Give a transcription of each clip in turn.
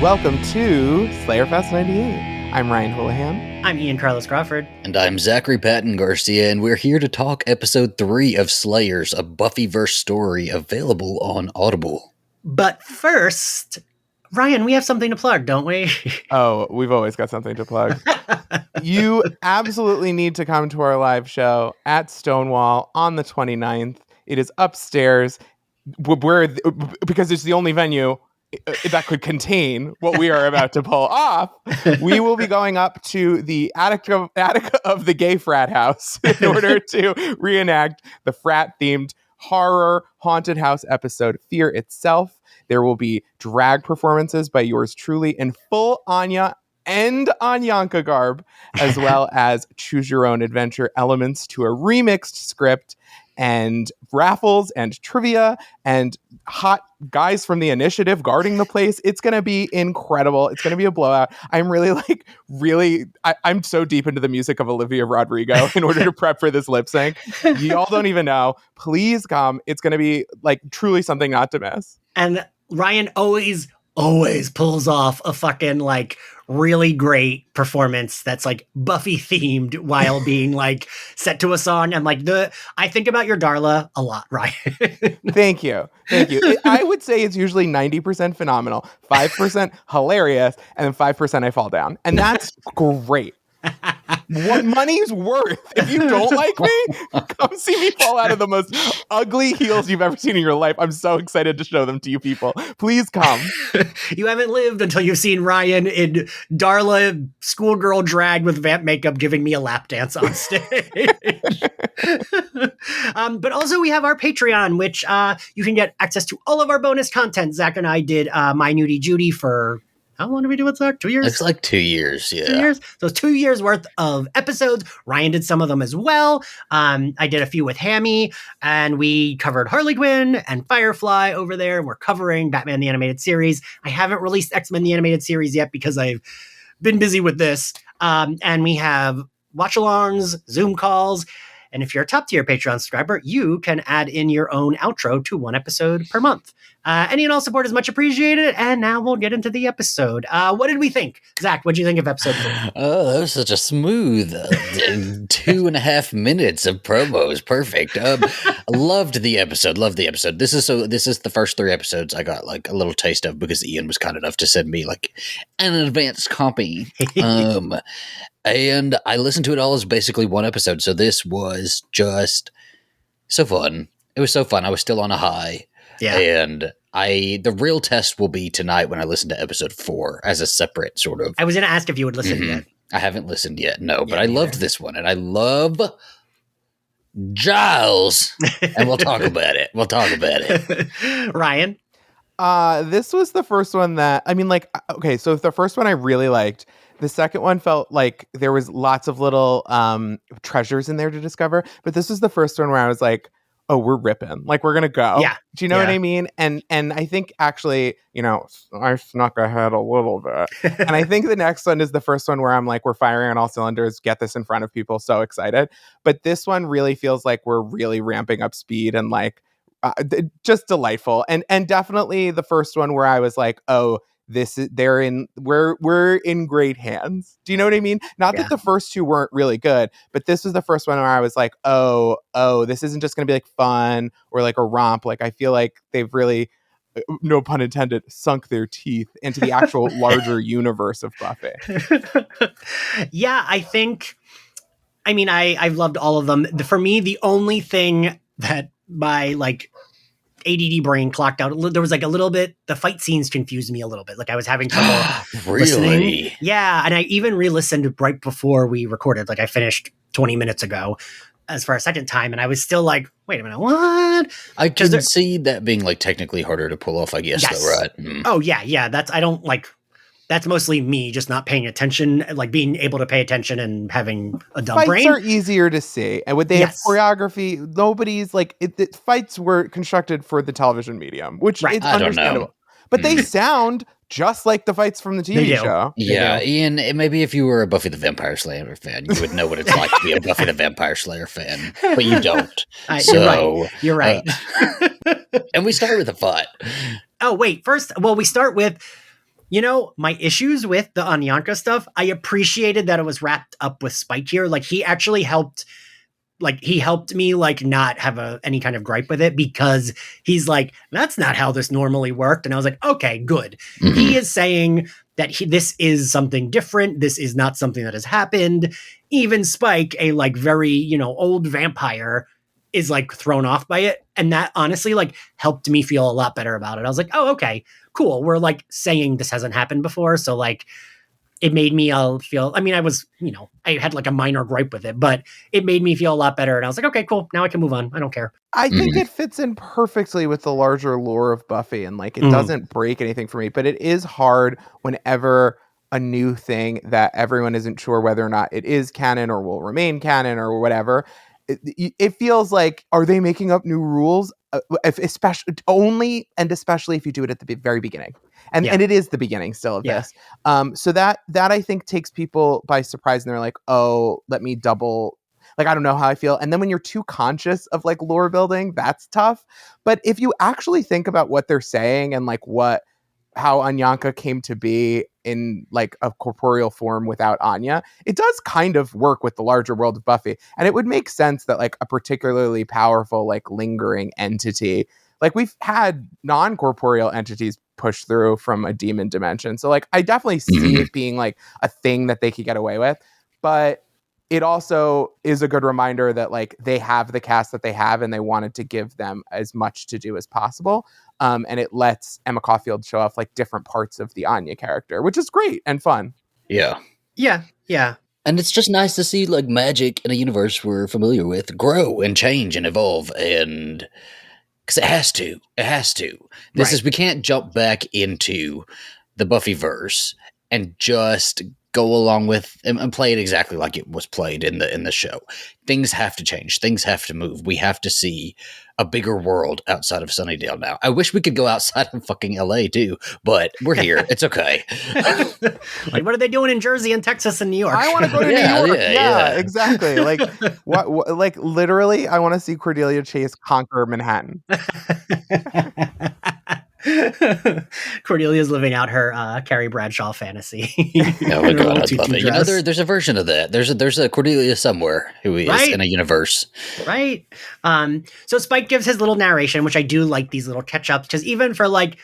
Welcome to Slayerfest 98. I'm Ryan Houlihan. I'm Ian Carlos Crawford. And I'm Zachary Patton Garcia, and we're here to talk episode 3 of Slayers, a Buffyverse story available on Audible. But first, Ryan, we have something to plug, don't we? Oh, we've always got something to plug. You absolutely need to come to our live show at Stonewall on the 29th. It is upstairs, because it's the only venue that could contain what we are about to pull off. We will be going up to the attic of the gay frat house in order to reenact the frat-themed horror haunted house episode, Fear Itself. There will be drag performances by yours truly in full Anya and Anyanka garb, as well as choose your own adventure elements to a remixed script and raffles and trivia and hot guys from the initiative guarding the place. It's going to be incredible. It's going to be a blowout. I'm I'm so deep into the music of Olivia Rodrigo in order to prep for this lip sync. Y'all don't even know. Please come. It's going to be like truly something not to miss. And Ryan always pulls off a fucking like really great performance that's like Buffy themed while being like set to a song. And like I think about your Darla a lot, Ryan. Thank you. I would say it's usually 90% phenomenal, 5% hilarious, and then 5% I fall down. And that's great. What money's worth. If you don't like me, come see me fall out of the most ugly heels you've ever seen in your life. I'm so excited to show them to you people. Please come. You haven't lived until you've seen Ryan in Darla schoolgirl drag with vamp makeup giving me a lap dance on stage. But also we have our Patreon, which you can get access to all of our bonus content. Zach and I did My Nudie Judy for... How long did we do it, Zach? 2 years? It's like 2 years, yeah. 2 years? So it's 2 years worth of episodes. Ryan did some of them as well. I did a few with Hammy, and we covered Harley Quinn and Firefly over there, and we're covering Batman the Animated Series. I haven't released X-Men the Animated Series yet because I've been busy with this. And we have watch-alongs, Zoom calls, and if you're a top-tier Patreon subscriber, you can add in your own outro to one episode per month. Any and all support is much appreciated, and now we'll get into the episode. What did we think? Zach, what did you think of episode 3? Oh, that was such a smooth 2.5 minutes of promos. Perfect. Loved the episode. This is the first 3 episodes I got like a little taste of because Ian was kind enough to send me like an advanced copy. And I listened to it all as basically one episode. So this was just so fun. It was so fun. I was still on a high. Yeah. And the real test will be tonight when I listen to episode 4 as a separate sort of. I was going to ask if you would listen yet. I haven't listened yet. No, but I loved this one, and I love Giles. And we'll talk about it. Ryan? This was the first one that, so the first one I really liked. The second one felt like there was lots of little treasures in there to discover. But this was the first one where I was like, oh, we're ripping. Like, we're going to go. Yeah. Do you know what I mean? And I think actually, I snuck ahead a little bit. And I think the next one is the first one where I'm like, we're firing on all cylinders, get this in front of people. So excited. But this one really feels like we're really ramping up speed and like just delightful. And definitely the first one where I was like, oh, we're in great hands. Do you know what I mean? Not that the first 2 weren't really good, but this was the first one where I was like, oh, this isn't just going to be like fun or like a romp. Like, I feel like they've really, no pun intended, sunk their teeth into the actual larger universe of Buffy. Yeah, I've loved all of them. For me, the only thing that my like ADD brain clocked out, there was like a little bit, the fight scenes confused me a little bit. Like I was having trouble listening. Yeah. And I even re-listened right before we recorded. Like I finished 20 minutes ago as for a second time. And I was still like, wait a minute, what? I can see that being like technically harder to pull off, I guess, yes. though, right? Mm. Oh yeah. Yeah. That's mostly me just not paying attention, like being able to pay attention and having a dumb brain. Fights are easier to see. And would they have choreography? Nobody's like, fights were constructed for the television medium, which is understandable. But they sound just like the fights from the TV show. Yeah, Ian, maybe if you were a Buffy the Vampire Slayer fan, you would know what it's like to be a Buffy the Vampire Slayer fan, but you don't. You're right. And we start with a fight. Oh, wait. First, we start with You know, my issues with the Anyanka stuff, I appreciated that it was wrapped up with Spike here. Like, he actually helped. Like, he helped me like not have any kind of gripe with it, because he's like, that's not how this normally worked. And I was like, okay, good. Mhm. He is saying that this is something different. This is not something that has happened. Even Spike, a like very, old vampire, is like thrown off by it. And that honestly like helped me feel a lot better about it. I was like, oh, okay, cool. We're like saying this hasn't happened before. So like, it made me feel, I mean, I was, I had like a minor gripe with it, but it made me feel a lot better. And I was like, okay, cool. Now I can move on. I don't care. I think it fits in perfectly with the larger lore of Buffy, and like it doesn't break anything for me, but it is hard whenever a new thing that everyone isn't sure whether or not it is canon or will remain canon or whatever. It feels like, are they making up new rules? Especially if you do it at the very beginning. And it is the beginning still of this. So that I think takes people by surprise, and they're like, oh, let me double, like, I don't know how I feel. And then when you're too conscious of like lore building, that's tough. But if you actually think about what they're saying and like how Anyanka came to be in like a corporeal form without Anya, it does kind of work with the larger world of Buffy. And it would make sense that like a particularly powerful, like lingering entity, like we've had non-corporeal entities push through from a demon dimension. So like, I definitely see it being like a thing that they could get away with, but it also is a good reminder that like they have the cast that they have, and they wanted to give them as much to do as possible. And it lets Emma Caulfield show off like different parts of the Anya character, which is great and fun. Yeah. Yeah. Yeah. And it's just nice to see like magic in a universe we're familiar with grow and change and evolve, and because it has to. We can't jump back into the Buffyverse and just go along with and play it exactly like it was played in the show. Things have to change. Things have to move. We have to see a bigger world outside of Sunnydale now. I wish we could go outside of fucking LA too, but we're here. It's okay. Like, what are they doing in Jersey and Texas and New York? I want to go to New York. Yeah, exactly. Like, what? Like, literally, I want to see Cordelia Chase conquer Manhattan. Cordelia's living out her Carrie Bradshaw fantasy. Oh my god, I love it. There's a version of that. There's a Cordelia somewhere who is in a universe. Right. So Spike gives his little narration, which I do like these little catch-ups, because even for like,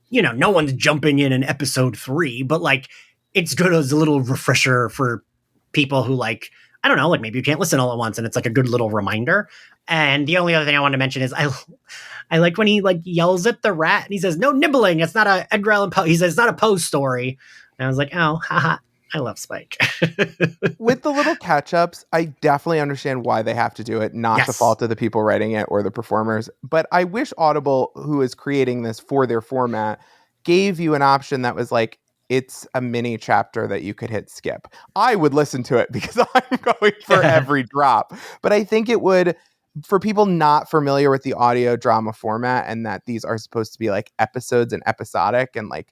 no one's jumping in episode 3, but like it's good as a little refresher for people who like, I don't know, like maybe you can't listen all at once, and it's like a good little reminder. And the only other thing I want to mention is I like when he like yells at the rat and he says, "No nibbling. It's not a Edgar Allan Poe." He says, "It's not a Poe story." And I was like, "Oh, haha." I love Spike. With the little catch-ups, I definitely understand why they have to do it, not the fault of the people writing it or the performers. But I wish Audible, who is creating this for their format, gave you an option that was like, it's a mini chapter that you could hit skip. I would listen to it because I'm going for every drop. But I think it would, for people not familiar with the audio drama format, and that these are supposed to be like episodes and episodic, and like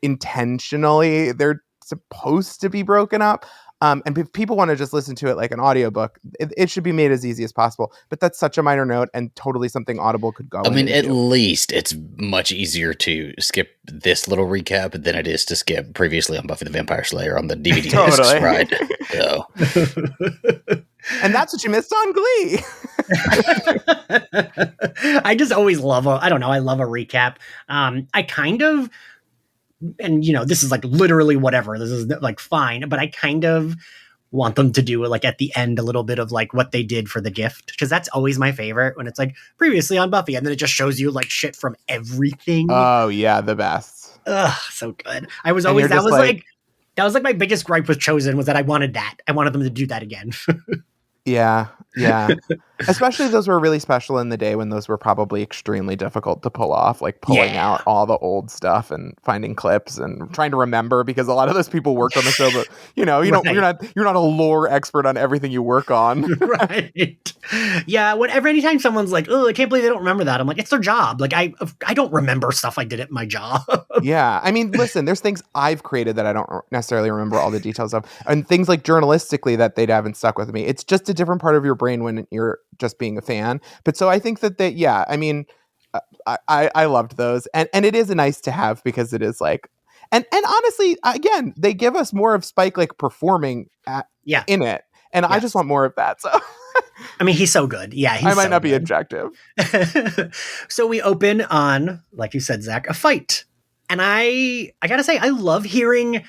intentionally they're supposed to be broken up. And if people want to just listen to it like an audiobook, it should be made as easy as possible. But that's such a minor note, and totally something Audible could go. I mean, at least it's much easier to skip this little recap than it is to skip previously on Buffy the Vampire Slayer on the DVD discs, right? So. And that's what you missed on Glee. I just always love I love a recap. I kind of, and this is like literally whatever, this is like fine, but I kind of want them to do it like at the end, a little bit of like what they did for the gift, because that's always my favorite, when it's like previously on Buffy, and then it just shows you like shit from everything. Oh yeah, the best. Ugh, so good. I was always, that was like my biggest gripe with Chosen, was that I wanted them to do that again. Yeah. Especially those were really special in the day when those were probably extremely difficult to pull off, like pulling out all the old stuff and finding clips and trying to remember, because a lot of those people worked on the show, but you're not a lore expert on everything you work on. Right. Yeah. Anytime someone's like, "Oh, I can't believe they don't remember that," I'm like, it's their job. Like I don't remember stuff I did at my job. Yeah. I mean, listen, there's things I've created that I don't necessarily remember all the details of, and things like journalistically that they haven't stuck with me. It's just a different part of your brain when you're just being a fan. But so I think I mean, I loved those, and it is a nice to have, because it is like, And honestly, again, they give us more of Spike like performing in it. And I just want more of that. So I mean, he's so good. Yeah, I might not be objective. So we open on, like you said, Zach, a fight. And I gotta say, I love hearing.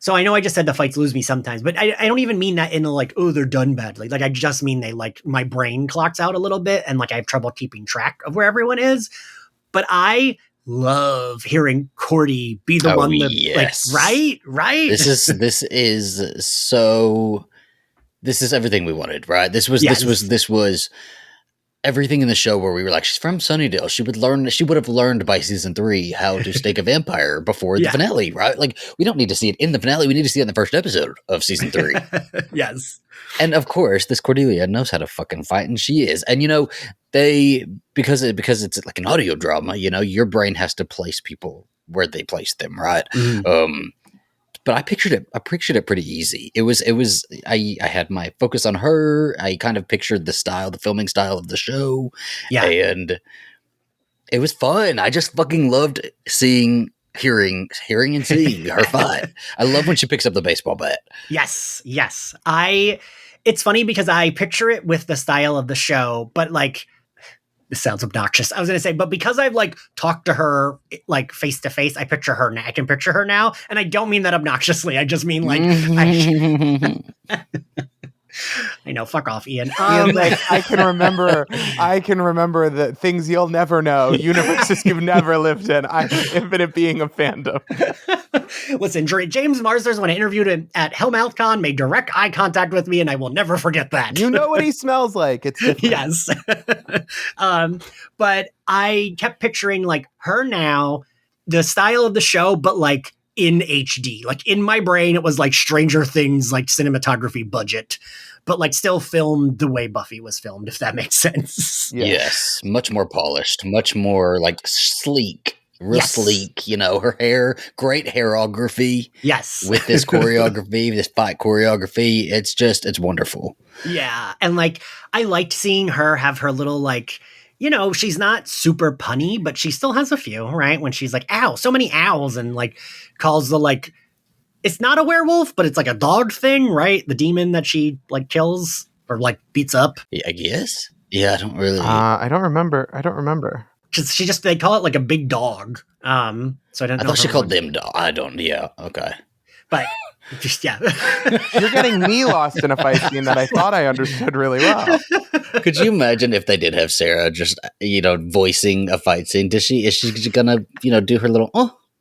So I know I just said the fights lose me sometimes, but I don't even mean that in the like, oh, they're done badly. Like I just mean they like my brain clocks out a little bit and like I have trouble keeping track of where everyone is. But I love hearing Cordy be the one that like right. This is everything we wanted, right? This was everything in the show where we were like, she's from Sunnydale. She would have learned by season 3 how to stake a vampire before the finale, right? Like, we don't need to see it in the finale. We need to see it in the first episode of season 3. Yes. And of course, this Cordelia knows how to fucking fight, and she is. And because it's like an audio drama, your brain has to place people where they place them, right? Mm. But I pictured it pretty easy. I had my focus on her. I kind of pictured the filming style of the show. Yeah. And it was fun. I just fucking loved hearing and seeing her fight. I love when she picks up the baseball bat. Yes. It's funny because I picture it with the style of the show, but like, this sounds obnoxious. I was going to say, but because I've like talked to her like face to face, I picture her now. I can picture her now. And I don't mean that obnoxiously. I just mean like, I know, fuck off, Ian. Like, I can remember the things you'll never know, universes you've never lived in. I'm infinite being of fandom. Listen, James Marsders, when I interviewed him at HellmouthCon, made direct eye contact with me, and I will never forget that. You know what he smells like. It's different. Yes. But I kept picturing like her now, the style of the show, but like in HD. Like in my brain, it was like Stranger Things, like cinematography budget, but like still filmed the way Buffy was filmed, if that makes sense. Yes. Much more polished, much more like sleek. Real sleek, her hair, great hairography. Yes. With this choreography, this fight choreography, it's wonderful. Yeah. And like, I liked seeing her have her little like, she's not super punny, but she still has a few, right? When she's like, ow, so many owls, and like calls the like, it's not a werewolf, but it's like a dog thing, right? The demon that she like kills or like beats up. Yeah, I guess. Yeah, I don't really. I don't remember. Because they call it like a big dog. So I don't know. I thought she called them dog. I don't. Yeah. Okay. But just, yeah. You're getting me lost in a fight scene that I thought I understood really well. Could you imagine if they did have Sarah just, voicing a fight scene? Is she gonna, do her little,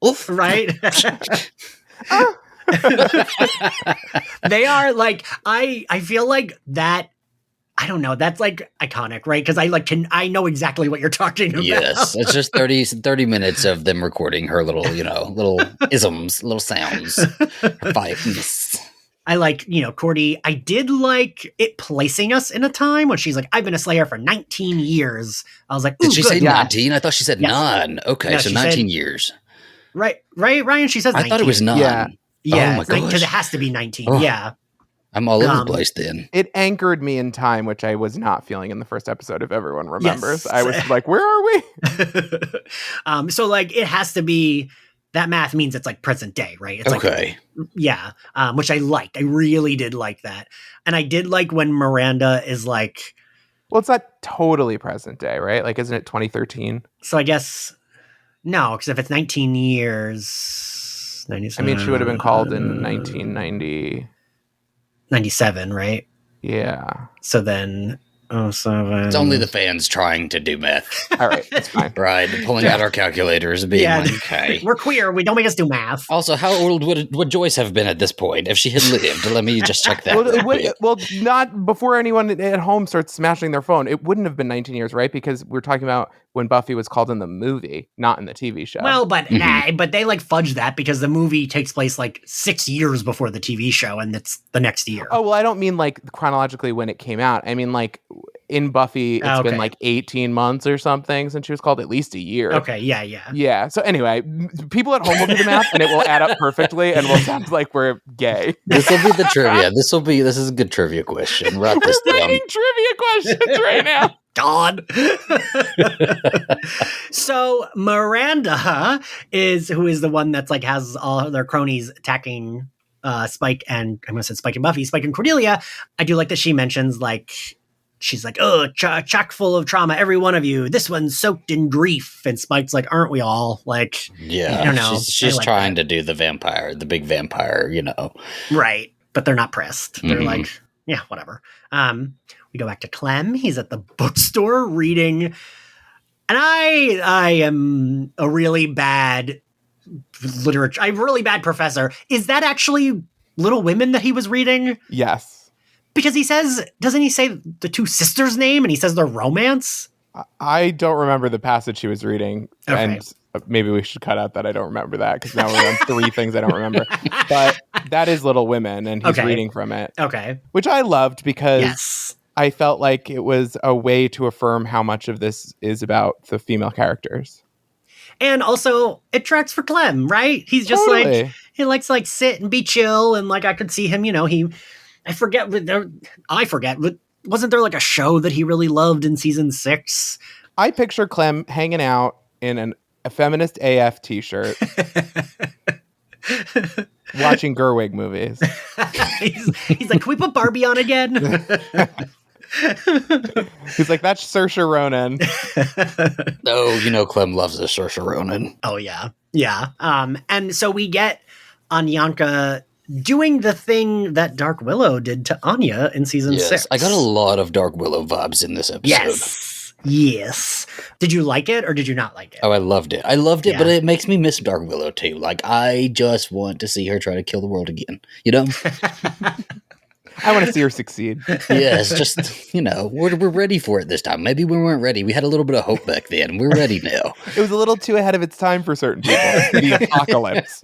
oof? Right. They are like, I feel like that. I don't know. That's like iconic, right? Because I know exactly what you're talking about. Yes, it's just 30 minutes of them recording her little, little isms, little sounds, her fights. I like, Cordy. I did like it placing us in a time when she's like, I've been a Slayer for 19 years. I was like, did she say good. 19? I thought she said 9. Okay, no, so 19 years. Right, Ryan? She says 19. I thought it was 9. Yeah, oh my gosh. Because it has to be 19. Oh. Yeah. I'm all over the place then. It anchored me in time, which I was not feeling in the first episode, if everyone remembers. Yes. I was like, where are we? So like it has to be, that math means it's like present day, right? It's okay. Like, yeah. Which I liked. I really did like that. And I did like when Miranda is like, well, it's not totally present day, right? Like, isn't it 2013? So I guess, no, because if it's 19 years, 97. I mean, she would have been called in 1990. 97, right? Yeah. So then, 07. It's only the fans trying to do math. All right, that's fine. Right, pulling out our calculators and being like, okay. We're queer. We don't make us do math. Also, how old would Joyce have been at this point if she had lived? Let me just check that. Well, not before anyone at home starts smashing their phone. It wouldn't have been 19 years, right? Because we're talking about when Buffy was called in the movie, not in the TV show. Well, but but they like fudge that because the movie takes place like 6 years before the TV show, and it's the next year. Oh, well, I don't mean like chronologically when it came out. I mean like in Buffy, it's been like 18 months or something since she was called, at least a year. Okay, yeah. Yeah, so anyway, people at home will do the math and it will add up perfectly and we'll sound like we're gay. This will be the trivia. This is a good trivia question. Write this down. Writing trivia questions right now. God. So Miranda who is the one that's like has all their cronies attacking Spike and I'm gonna say Spike and Buffy, Spike and Cordelia. I do like that she mentions like she's like, oh, chock full of trauma, every one of you. This one's soaked in grief. And Spike's like, aren't we all? Like, yeah, I don't know. She's like trying to do the big vampire, Right. But they're not pressed. They're like, yeah, whatever. We go back to Clem. He's at the bookstore reading. And I am a really bad literature. I'm a really bad professor. Is that actually Little Women that he was reading? Yes. Because doesn't he say the two sisters' name and he says their romance? I don't remember the passage he was reading. Okay. And maybe we should cut out that I don't remember that because now we're on 3 things I don't remember. But that is Little Women and he's reading from it. Okay. Which I loved because yes. I felt like it was a way to affirm how much of this is about the female characters. And also, it tracks for Clem, right? He's just totally. like, he likes to like sit and be chill. And like, I could see him, I forget, wasn't there like a show that he really loved in season 6? I picture Clem hanging out in a feminist AF t-shirt. Watching Gerwig movies. he's like, can we put Barbie on again? He's like, that's Saoirse Ronan. Oh, Clem loves the Saoirse Ronan. Oh, yeah. Yeah. And so we get Anyanka doing the thing that Dark Willow did to Anya in season 6. I got a lot of Dark Willow vibes in this episode. Yes. Did you like it or did you not like it? Oh, I loved it. But it makes me miss Dark Willow too. Like, I just want to see her try to kill the world again, I want to see her succeed. Yes, just, we're ready for it this time. Maybe we weren't ready. We had a little bit of hope back then. We're ready now. It was a little too ahead of its time for certain people. The apocalypse.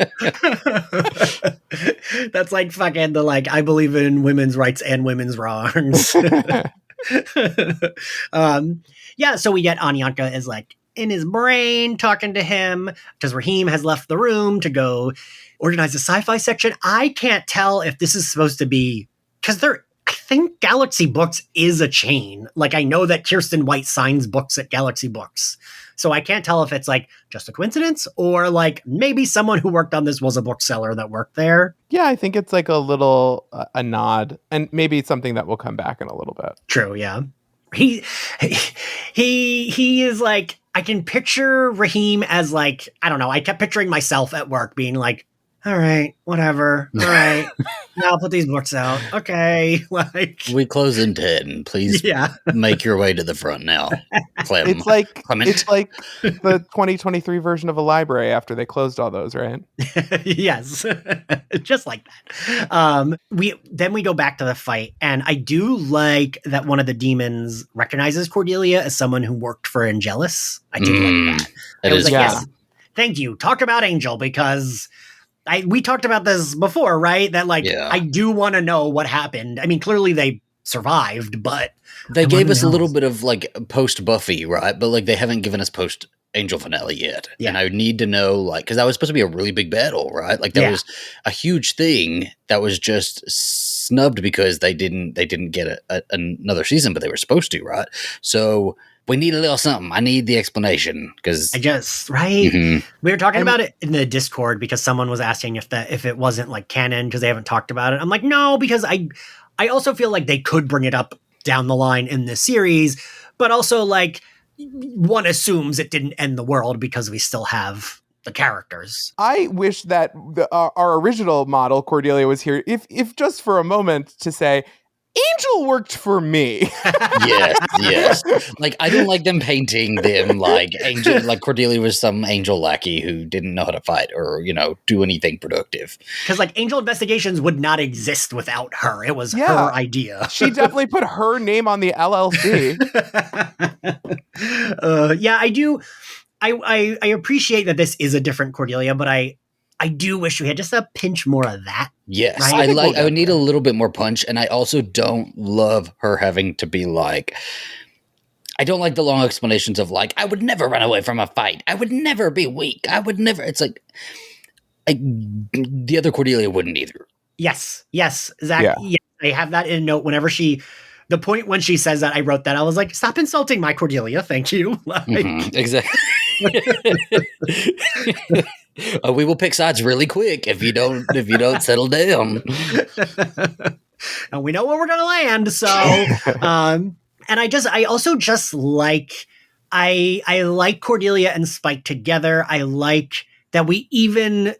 That's like fucking I believe in women's rights and women's wrongs. Yeah, so we get Anyanka is like in his brain talking to him because Raheem has left the room to go organize the sci-fi section. I can't tell if this is supposed to be because I think Galaxy Books is a chain. Like, I know that Kirsten White signs books at Galaxy Books. So I can't tell if it's like just a coincidence or like maybe someone who worked on this was a bookseller that worked there. Yeah, I think it's like a little a nod and maybe it's something that will come back in a little bit. True. Yeah. He is like, I can picture Raheem as like, I don't know. I kept picturing myself at work being like, all right, whatever. All right. Now I'll put these books out. Okay. Like, we close in 10. Please make your way to the front now. Clem. It's like the 2023 version of a library after they closed all those, right? Yes. Just like that. We go back to the fight, and I do like that one of the demons recognizes Cordelia as someone who worked for Angelus. I did like that. I was like, yes, thank you. Talk about Angel, because we talked about this before, right? That I do want to know what happened. I mean, clearly they survived, but they gave us a little bit of like post Buffy, right? But like they haven't given us post Angel finale yet. Yeah. And I need to know, like, because that was supposed to be a really big battle, right? Like that was a huge thing that was just snubbed because they didn't get another season, but they were supposed to, right? So we need a little something. I need the explanation because we were talking about it in the Discord because someone was asking if it wasn't like canon because they haven't talked about it. I'm like, no, because I also feel like they could bring it up down the line in this series, but also like one assumes it didn't end the world because we still have the characters. I wish that our original model Cordelia was here, if just for a moment to say, Angel worked for me. Yes. Like, I don't like them painting them like Angel, like Cordelia was some angel lackey who didn't know how to fight or, do anything productive. Because like Angel Investigations would not exist without her. It was her idea. She definitely put her name on the LLC. I do. I appreciate that this is a different Cordelia, but I do wish we had just a pinch more of that. Yes, right? I would need a little bit more punch, and I also don't love her having to be like, I don't like the long explanations of like, I would never run away from a fight. I would never be weak. I would never. It's like the other Cordelia wouldn't either. Yes, Zach. Yeah. I have that in a note whenever she The point when she says that, I wrote that. I was like, stop insulting my Cordelia. Thank you. Like, exactly. We will pick sides really quick if you don't settle down. and we know where we're gonna land. So, and I also just like I like Cordelia and Spike together. I like that we even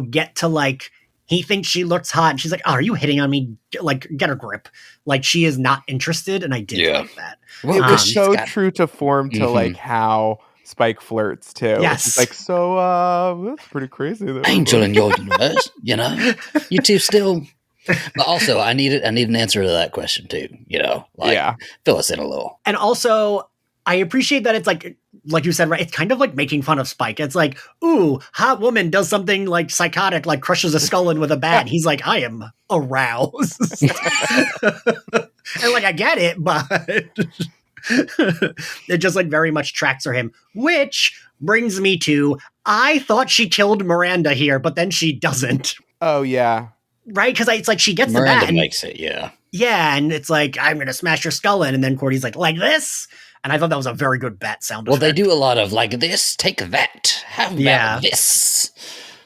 get to like. He thinks she looks hot, and she's like, "Oh, are you hitting on me? Like, get a grip." Like, she is not interested, and I did like that. Well, it was so true to form to like how Spike flirts too. Yes, it's like so. That's pretty crazy. Angel in your universe, you two still. But also, I need an answer to that question too. Fill us in a little. And also, I appreciate that it's like you said, right? It's kind of like making fun of Spike. It's like, ooh, hot woman does something like psychotic, like crushes a skull in with a bat. He's like, I am aroused. And like, I get it, but it just like very much tracks for him, which brings me to, I thought she killed Miranda here, but then she doesn't. Oh, yeah. Right? Because it's like she gets Miranda the bat. Miranda makes it, yeah. Yeah, and it's like, I'm going to smash your skull in. And then Cordy's like this? And I thought that was a very good bat sound effect. Well, they do a lot of like this, take that, have about this.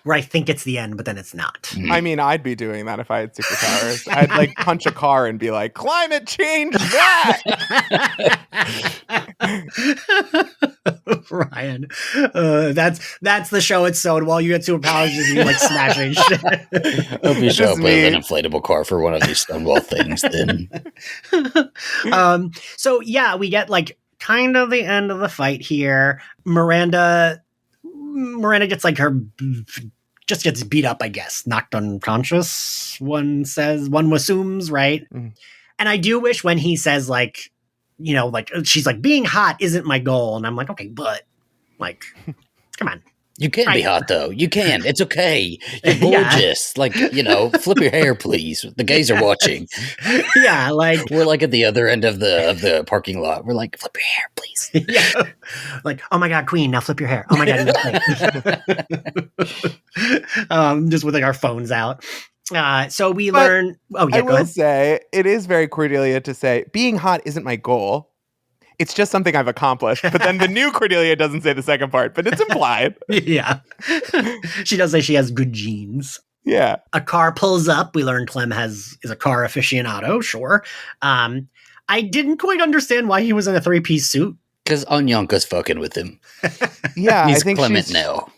Where I think it's the end, but then it's not. I mean, I'd be doing that if I had superpowers. I'd like punch a car and be like, climate change that! Ryan, that's the show at Stonewall. You get superpowers, just you like smashing shit. Hope you show up with an inflatable car for one of these Stonewall things then. So yeah, we get like kind of the end of the fight here. Miranda gets like just gets beat up, I guess, knocked unconscious. One assumes, right? Mm. And I do wish when he says like, like she's like, being hot isn't my goal, and I'm like, okay, but like, come on. You can be hot though. You can. It's okay. You're gorgeous. Yeah. Like, flip your hair, please. The gays are watching. Yeah, like we're like at the other end of the parking lot. We're like, flip your hair, please. Yeah. Like, oh my God, Queen, now flip your hair. Oh my God, just with like our phones out. So we learn. Oh yeah, I will say it is very Cordelia to say being hot isn't my goal. It's just something I've accomplished. But then the new Cordelia doesn't say the second part, but it's implied. Yeah. She does say she has good genes. Yeah. A car pulls up. We learn Clem is a car aficionado, sure. I didn't quite understand why he was in a 3-piece suit. Because Anyanka's fucking with him. Yeah, he's I think Clement now.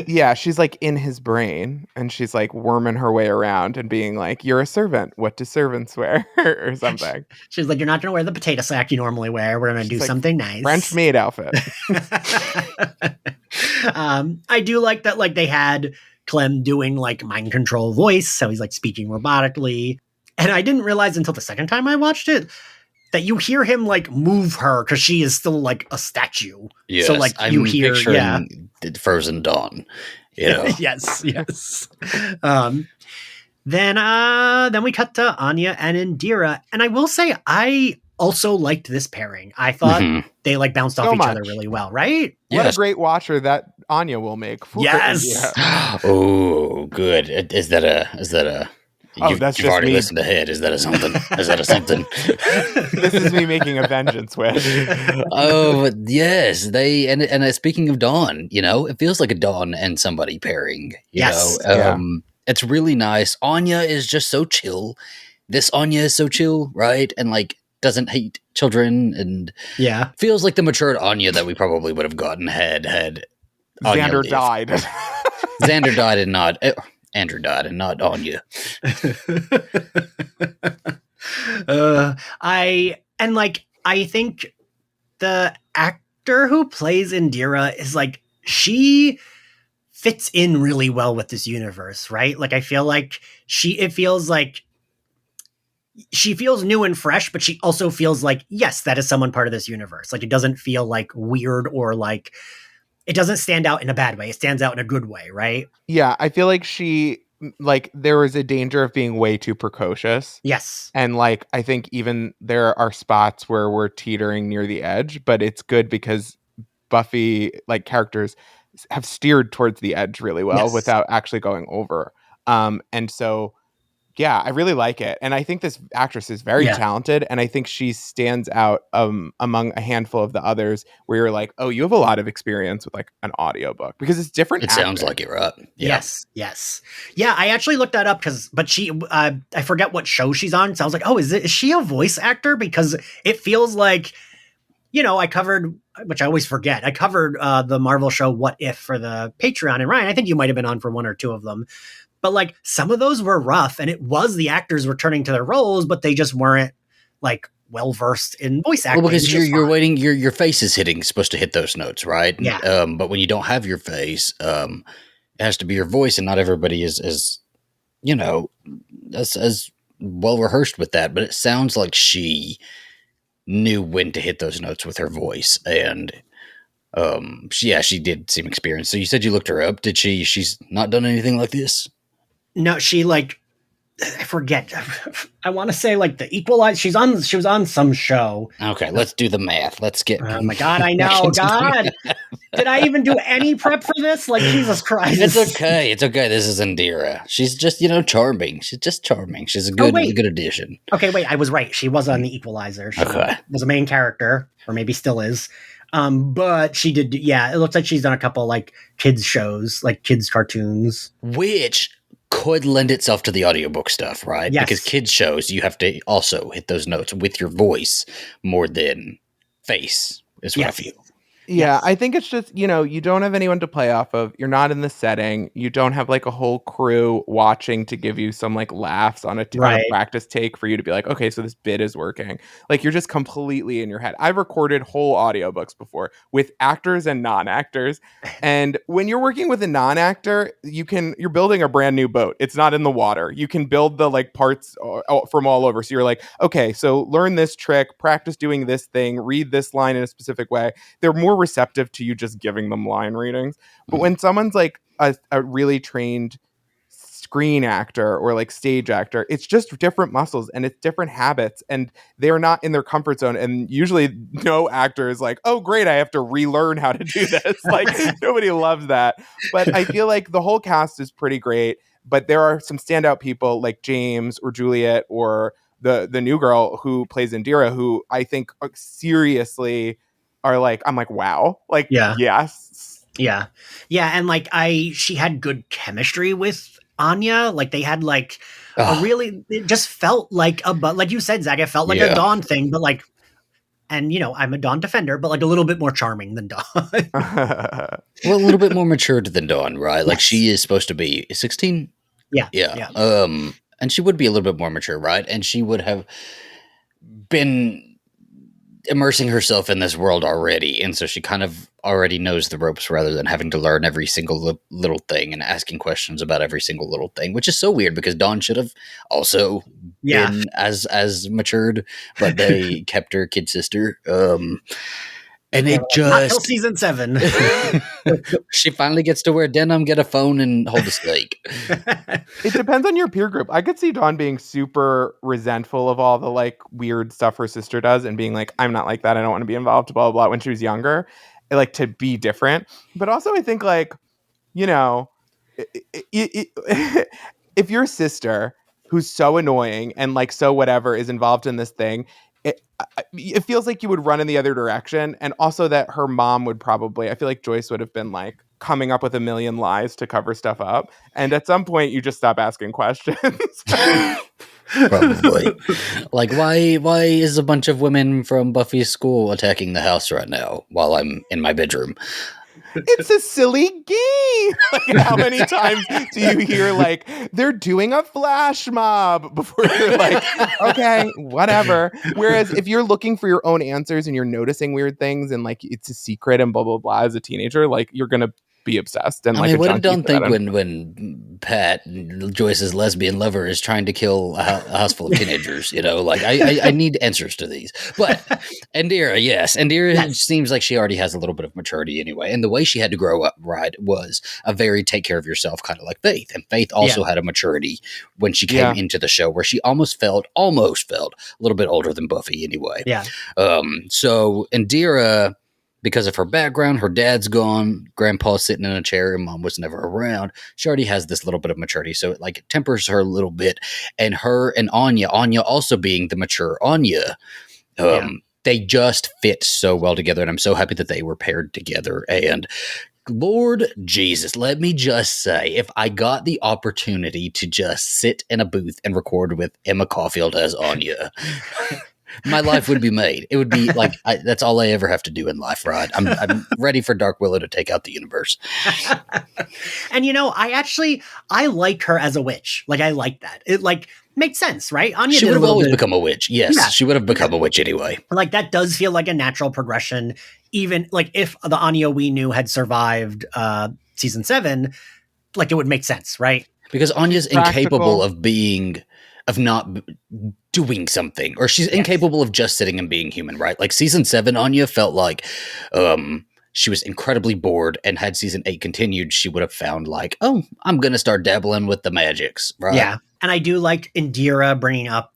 Yeah, she's like in his brain, and she's like worming her way around and being like, "You're a servant. What do servants wear?" or something. She's like, "You're not going to wear the potato sack you normally wear. We're going to do like, something nice, French maid outfit." I do like that. Like they had Clem doing like mind control voice, so he's like speaking robotically, and I didn't realize until the second time I watched it that you hear him like move her because she is still like a statue. Yes, so like you hear, Frozen Dawn. Yes. Then we cut to Anya and Indira, and I will say I also liked this pairing. I thought they like bounced off each other really well, right? What a great watcher that Anya will make. Yes. Oh, good. Is that a? You've already listened ahead. Is that a something? Is that a something? This is me making a vengeance wish. Oh, yes. And speaking of Dawn, it feels like a Dawn and somebody pairing. It's really nice. Anya is just so chill. This Anya is so chill, right? And like doesn't hate children, and feels like the matured Anya that we probably would have gotten had Xander died. Xander died and not. Andrew died and not Anya. I think the actor who plays Indira is like, she fits in really well with this universe, right? Like I feel like it feels like she feels new and fresh, but she also feels like, yes, that is someone part of this universe. Like it doesn't feel like weird or like it doesn't stand out in a bad way. It stands out in a good way, right? Yeah, I feel like there was a danger of being way too precocious. Yes. And like, I think even there are spots where we're teetering near the edge, but it's good because Buffy, like, characters have steered towards the edge really well without actually going over. And so Yeah, I really like it. And I think this actress is very talented. And I think she stands out among a handful of the others where you're like, oh, you have a lot of experience with like an audiobook because it's different. It sounds like it, right? Yeah. Yes. Yeah, I actually looked that up but she, I forget what show she's on. So I was like, oh, is she a voice actor? Because it feels like, I covered, which I always forget. I covered the Marvel show What If for the Patreon. And Ryan, I think you might have been on for one or two of them. But like some of those were rough and it was the actors returning to their roles, but they just weren't like well versed in voice acting. Well, because you're waiting, your face is supposed to hit those notes, right? Yeah. But when you don't have your face, it has to be your voice, and not everybody is as well rehearsed with that. But it sounds like she knew when to hit those notes with her voice, and she did seem experienced. So you said you looked her up. Did she? She's not done anything like this. No, she I forget. I want to say like the Equalizer. She was on some show. Okay, let's do the math. Let's get. Oh my God, I know. God, did I even do any prep for this? Like Jesus Christ. It's okay. It's okay. This is Indira. She's just charming. She's just charming. She's a good addition. Okay, wait. I was right. She was on the Equalizer. She was a main character, or maybe still is. But she did. Yeah, it looks like she's done a couple like kids shows, like kids cartoons, which could lend itself to the audiobook stuff, right? Yes. Because kids shows, you have to also hit those notes with your voice more than face, is what I feel. Yeah, I think it's just, you don't have anyone to play off of. You're not in the setting. You don't have like a whole crew watching to give you some like laughs on a practice take for you to be like, okay, so this bit is working. Like you're just completely in your head. I've recorded whole audiobooks before with actors and non-actors. And when you're working with a non-actor, you're building a brand new boat. It's not in the water. You can build the like parts from all over. So you're like, okay, so learn this trick, practice doing this thing, read this line in a specific way. They're more receptive to you just giving them line readings. But when someone's like a really trained screen actor or like stage actor, it's just different muscles and it's different habits and they're not in their comfort zone. And usually no actor is like, oh great, I have to relearn how to do this. Like nobody loves that. But I feel like the whole cast is pretty great, but there are some standout people like James or Juliet or the new girl who plays Indira, who I think seriously are like, I'm like, wow. Like, yes. Yeah. And like she had good chemistry with Anya. Like they had like it just felt like like you said, Zach, it felt like a Dawn thing, but like, and I'm a Dawn defender, but like a little bit more charming than Dawn. Well, a little bit more matured than Dawn, right? Like she is supposed to be 16. Yeah. And she would be a little bit more mature, right? And she would have been immersing herself in this world already, and so she kind of already knows the ropes rather than having to learn every single little thing and asking questions about every single little thing, which is so weird because Dawn should have also been as matured, but they kept her kid sister. And it just not till season 7. She finally gets to wear denim, get a phone, and hold a steak. It depends on your peer group. I could see Dawn being super resentful of all the like weird stuff her sister does and being like, I'm not like that. I don't want to be involved, blah, blah, blah, when she was younger. Like to be different. But also I think like, if your sister who's so annoying and like so whatever is involved in this thing, it feels like you would run in the other direction. And also that her mom would probably, I feel like Joyce would have been like coming up with a million lies to cover stuff up. And at some point you just stop asking questions. Probably. Like, why is a bunch of women from Buffy's school attacking the house right now while I'm in my bedroom? It's a silly game. Like, how many times do you hear like they're doing a flash mob before you're like, okay, whatever. Whereas if you're looking for your own answers and you're noticing weird things and like it's a secret and blah blah blah as a teenager, like you're gonna be obsessed. And I mean, what did Dawn think when Pat, Joyce's lesbian lover, is trying to kill a house full of teenagers? Like I need answers to these. But Indira, yes, seems like she already has a little bit of maturity anyway. And the way she had to grow up, right, was a very take care of yourself kind of like Faith. And Faith also had a maturity when she came into the show where she almost felt a little bit older than Buffy anyway. Yeah. So Indira because of her background, her dad's gone, grandpa's sitting in a chair, and mom was never around. She already has this little bit of maturity, so it like tempers her a little bit. And her and Anya also being the mature Anya, they just fit so well together, and I'm so happy that they were paired together. And Lord Jesus, let me just say, if I got the opportunity to just sit in a booth and record with Emma Caulfield as Anya, my life would be made. It would be like, that's all I ever have to do in life, right? I'm ready for Dark Willow to take out the universe. And I like her as a witch. Like, I like that. It like makes sense, right? Anya she would have always become a witch. Yes, she would have become a witch anyway. Like, that does feel like a natural progression. Even like if the Anya we knew had survived season 7, like it would make sense, right? Because Anya's incapable of not doing something, or she's incapable of just sitting and being human, right? Like season 7, Anya felt like she was incredibly bored, and had season 8 continued, she would have found like, oh, I'm going to start dabbling with the magics, right? Yeah. And I do like Indira bringing up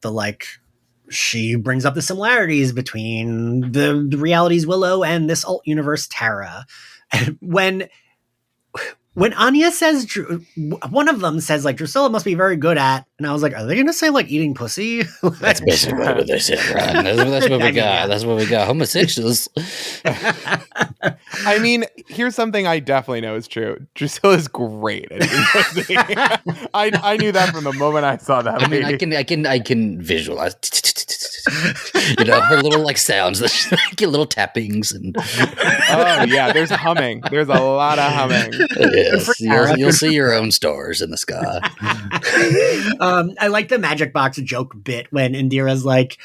she brings up the similarities between the realities Willow and this alt universe Tara. And when Anya says, one of them says like, Drusilla must be very good at, and I was like, are they going to say like eating pussy? That's basically what they said, right? That's what we got. That's what we got. Homosexuals. I mean, here's something I definitely know is true. Drusilla's great at eating pussy. I knew that from the moment I saw that. I mean, I can visualize. Her little like sounds, like little tappings, and oh yeah, there's humming. There's a lot of humming. Yes, you'll see your own stars in the sky. I like the magic box joke bit when Indira's like,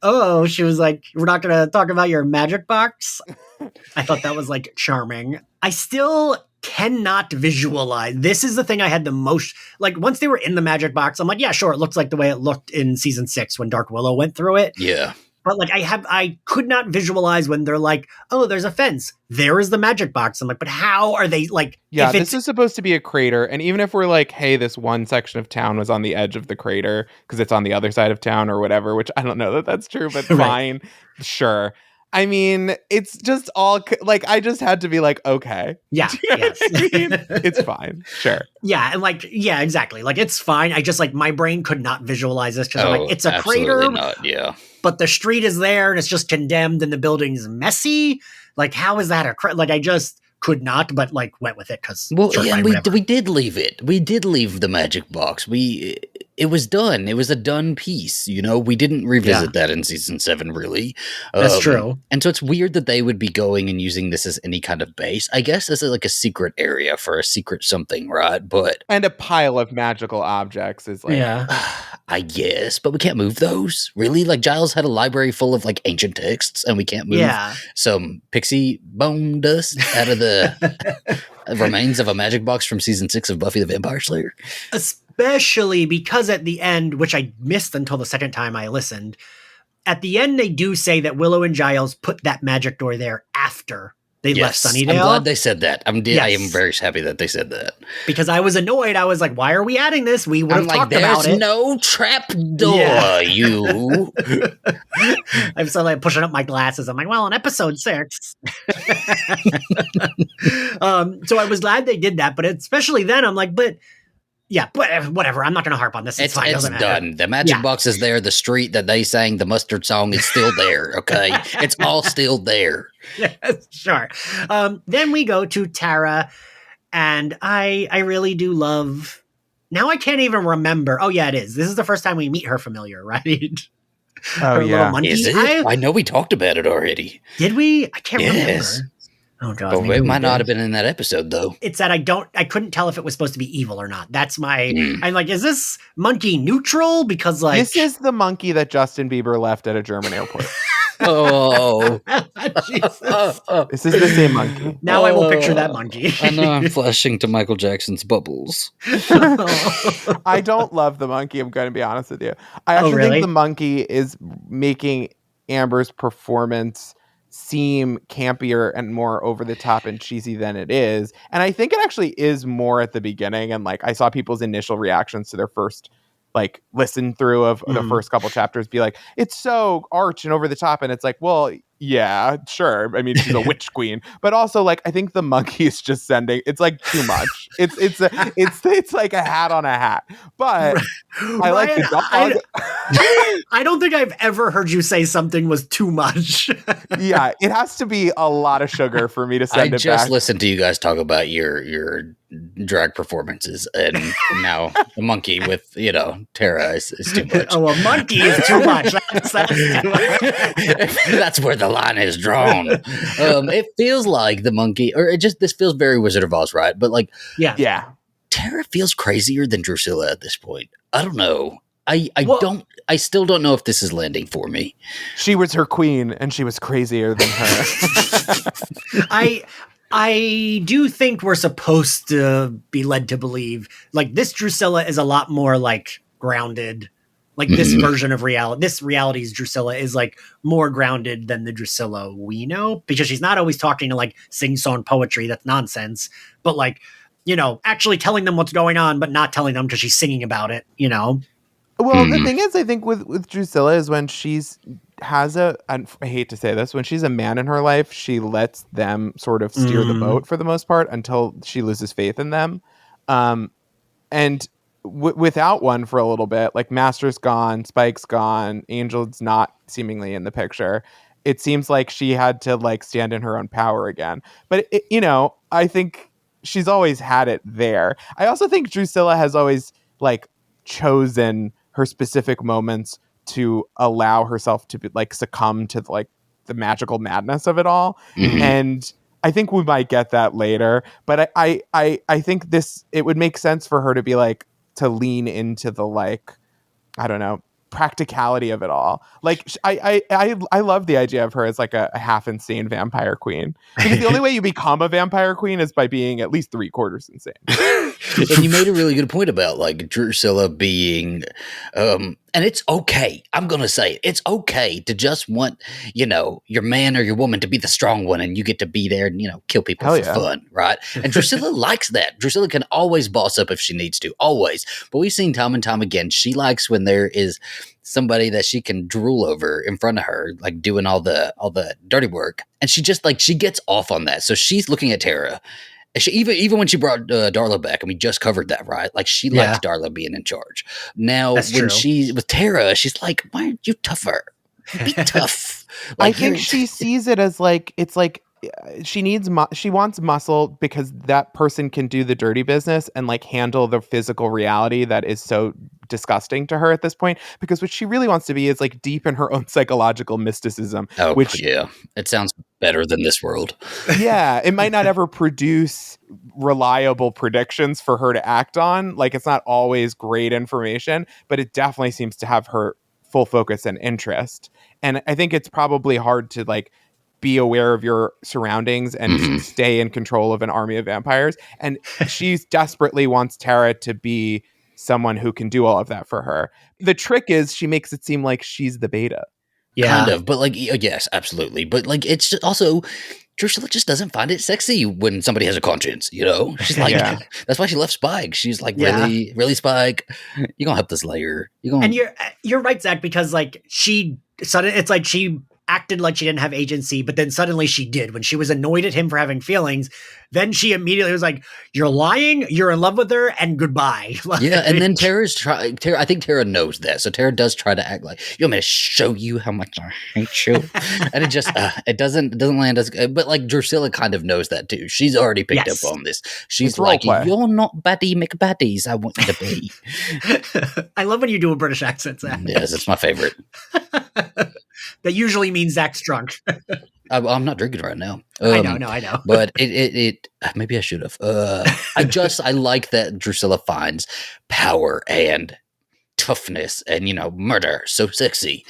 oh, she was like, we're not going to talk about your magic box. I thought that was like charming. I still cannot visualize. This is the thing I had the most, like once they were in the magic box, I'm like, yeah, sure. It looks like the way it looked in season 6 when Dark Willow went through it. Yeah. But like I could not visualize when they're like, oh, there's a fence. There is the magic box. I'm like, but how are they like? Yeah, this is supposed to be a crater. And even if we're like, hey, this one section of town was on the edge of the crater because it's on the other side of town or whatever, which I don't know that that's true, but fine. Sure. I mean, it's just all like, I just had to be like, okay. Yeah. Yes. I mean? It's fine. Sure. Yeah. And like, yeah, exactly. Like, it's fine. I just like, my brain could not visualize this because I'm like, it's a crater. Not, yeah. But the street is there and it's just condemned and the building's messy. Like, how is that like, I just could not, but like went with it because. Well, yeah, we did leave it. We did leave the magic box. It was done. It was a done piece. We didn't revisit that in season 7, really. That's true. And so it's weird that they would be going and using this as any kind of base. I guess as like a secret area for a secret something, right? And a pile of magical objects is like, yeah, I guess, but we can't move those. Really? Like Giles had a library full of like ancient texts, and we can't move some pixie bone dust out of the remains of a magic box from season 6 of Buffy the Vampire Slayer. Especially because at the end, which I missed until the second time I listened, at the end they do say that Willow and Giles put that magic door there after they left Sunnydale. I'm glad they said that. I am very happy that they said that. Because I was annoyed. I was like, why are we adding this? We would have talked about it. There's no trap door, you. I'm suddenly pushing up my glasses. I'm like, well, in episode 6. So I was glad they did that. But especially then, I'm like, but whatever. I'm not going to harp on this. It's fine. It's done. The magic box is there. The street that they sang the mustard song is still there. Okay. It's all still there. Yes, sure. Then we go to Tara, and I really do love. Now I can't even remember. Oh yeah, it is. This is the first time we meet her familiar, right? Oh yeah. Is it? I know we talked about it already. Did we? I can't remember. Oh god, but it might not have been in that episode though. It's that I couldn't tell if it was supposed to be evil or not. That's my. I'm like, is this monkey neutral? Because like this is the monkey that Justin Bieber left at a German airport. Oh, Jesus. This is the same monkey. Now I will picture that monkey. I know I'm flashing to Michael Jackson's Bubbles. I don't love the monkey. I'm going to be honest with you. I actually think the monkey is making Amber's performance seem campier and more over the top and cheesy than it is. And I think it actually is more at the beginning. And like I saw people's initial reactions to their first like listen through of the first couple chapters be like, it's so arch and over the top, and it's like, well, yeah, sure. I mean, she's a witch queen, but also like I think the monkey is just sending. It's like too much. It's like a hat on a hat. But I like the dog. I don't think I've ever heard you say something was too much. Yeah, it has to be a lot of sugar for me to send it back. I just listened to you guys talk about your drag performances, and now the monkey with Tara is too much. Oh, a monkey is too much. That's too much. That's where the line is drawn. It feels like the monkey, or this feels very Wizard of Oz, right? But like, yeah. Tara feels crazier than Drusilla at this point. I don't know. I still don't know if this is landing for me. She was her queen, and she was crazier than her. I do think we're supposed to be led to believe like this Drusilla is a lot more like grounded. Like this version of reality, this reality's Drusilla is like more grounded than the Drusilla we know, because she's not always talking to like sing-song poetry. That's nonsense. But like, actually telling them what's going on, but not telling them because she's singing about it, Well, the thing is, I think with Drusilla is when I hate to say this, when she's a man in her life, she lets them sort of steer the boat for the most part until she loses faith in them. And without one for a little bit, like Master's gone, Spike's gone, Angel's not seemingly in the picture. It seems like she had to like stand in her own power again. But, I think she's always had it there. I also think Drusilla has always like chosen her specific moments to allow herself to be, like succumb to like the magical madness of it all. And I think we might get that later, but I think it would make sense for her to be like, to lean into the like, I don't know, practicality of it all. Like I love the idea of her as like a half insane vampire queen, because the only way you become a vampire queen is by being at least 3/4 insane. And you made a really good point about like Drusilla being and it's okay. I'm going to say it's okay to just want, your man or your woman to be the strong one, and you get to be there and, kill people for fun, right? And Drusilla likes that. Drusilla can always boss up if she needs to, always. But we've seen time and time again, she likes when there is somebody that she can drool over in front of her, like doing all the dirty work. And she just like, she gets off on that. So she's looking at Tara. She, even when she brought Darla back, and we just covered that, right? Like she liked Darla being in charge. Now, when she's with Tara, she's like, "Why aren't you tougher? Be tough." Like, I think she sees it as like, it's like she needs she wants muscle because that person can do the dirty business and like handle the physical reality that is so disgusting to her at this point, because what she really wants to be is like deep in her own psychological mysticism. It sounds better than this world. Yeah, it might not ever produce reliable predictions for her to act on. Like it's not always great information, but it definitely seems to have her full focus and interest. And I think it's probably hard to like be aware of your surroundings and stay in control of an army of vampires. And she desperately wants Tara to be someone who can do all of that for her. The trick is she makes it seem like she's the beta. Yeah. Kind of, but like, yes, absolutely. But like, it's just also, Drusilla just doesn't find it sexy when somebody has a conscience, She's like, that's why she left Spike. She's like, really, Spike? You're gonna help the Slayer. And you're right, Zach, because like it's like she acted like she didn't have agency, but then suddenly she did. When she was annoyed at him for having feelings, then she immediately was like, "You're lying. You're in love with her, and goodbye." And then I think Tara knows that, so Tara does try to act like, "You want me to show you how much I hate you?" And it just it doesn't land as good. But like Drusilla kind of knows that too. She's already picked up on this. She's it's like, "You're not Batty McBaddies. I want you to be." I love when you do a British accent, Zach. Yes, it's my favorite. That usually means Zach's drunk. I'm not drinking right now. I know. But it maybe I should have. I like that Drusilla finds power and toughness and murder so sexy.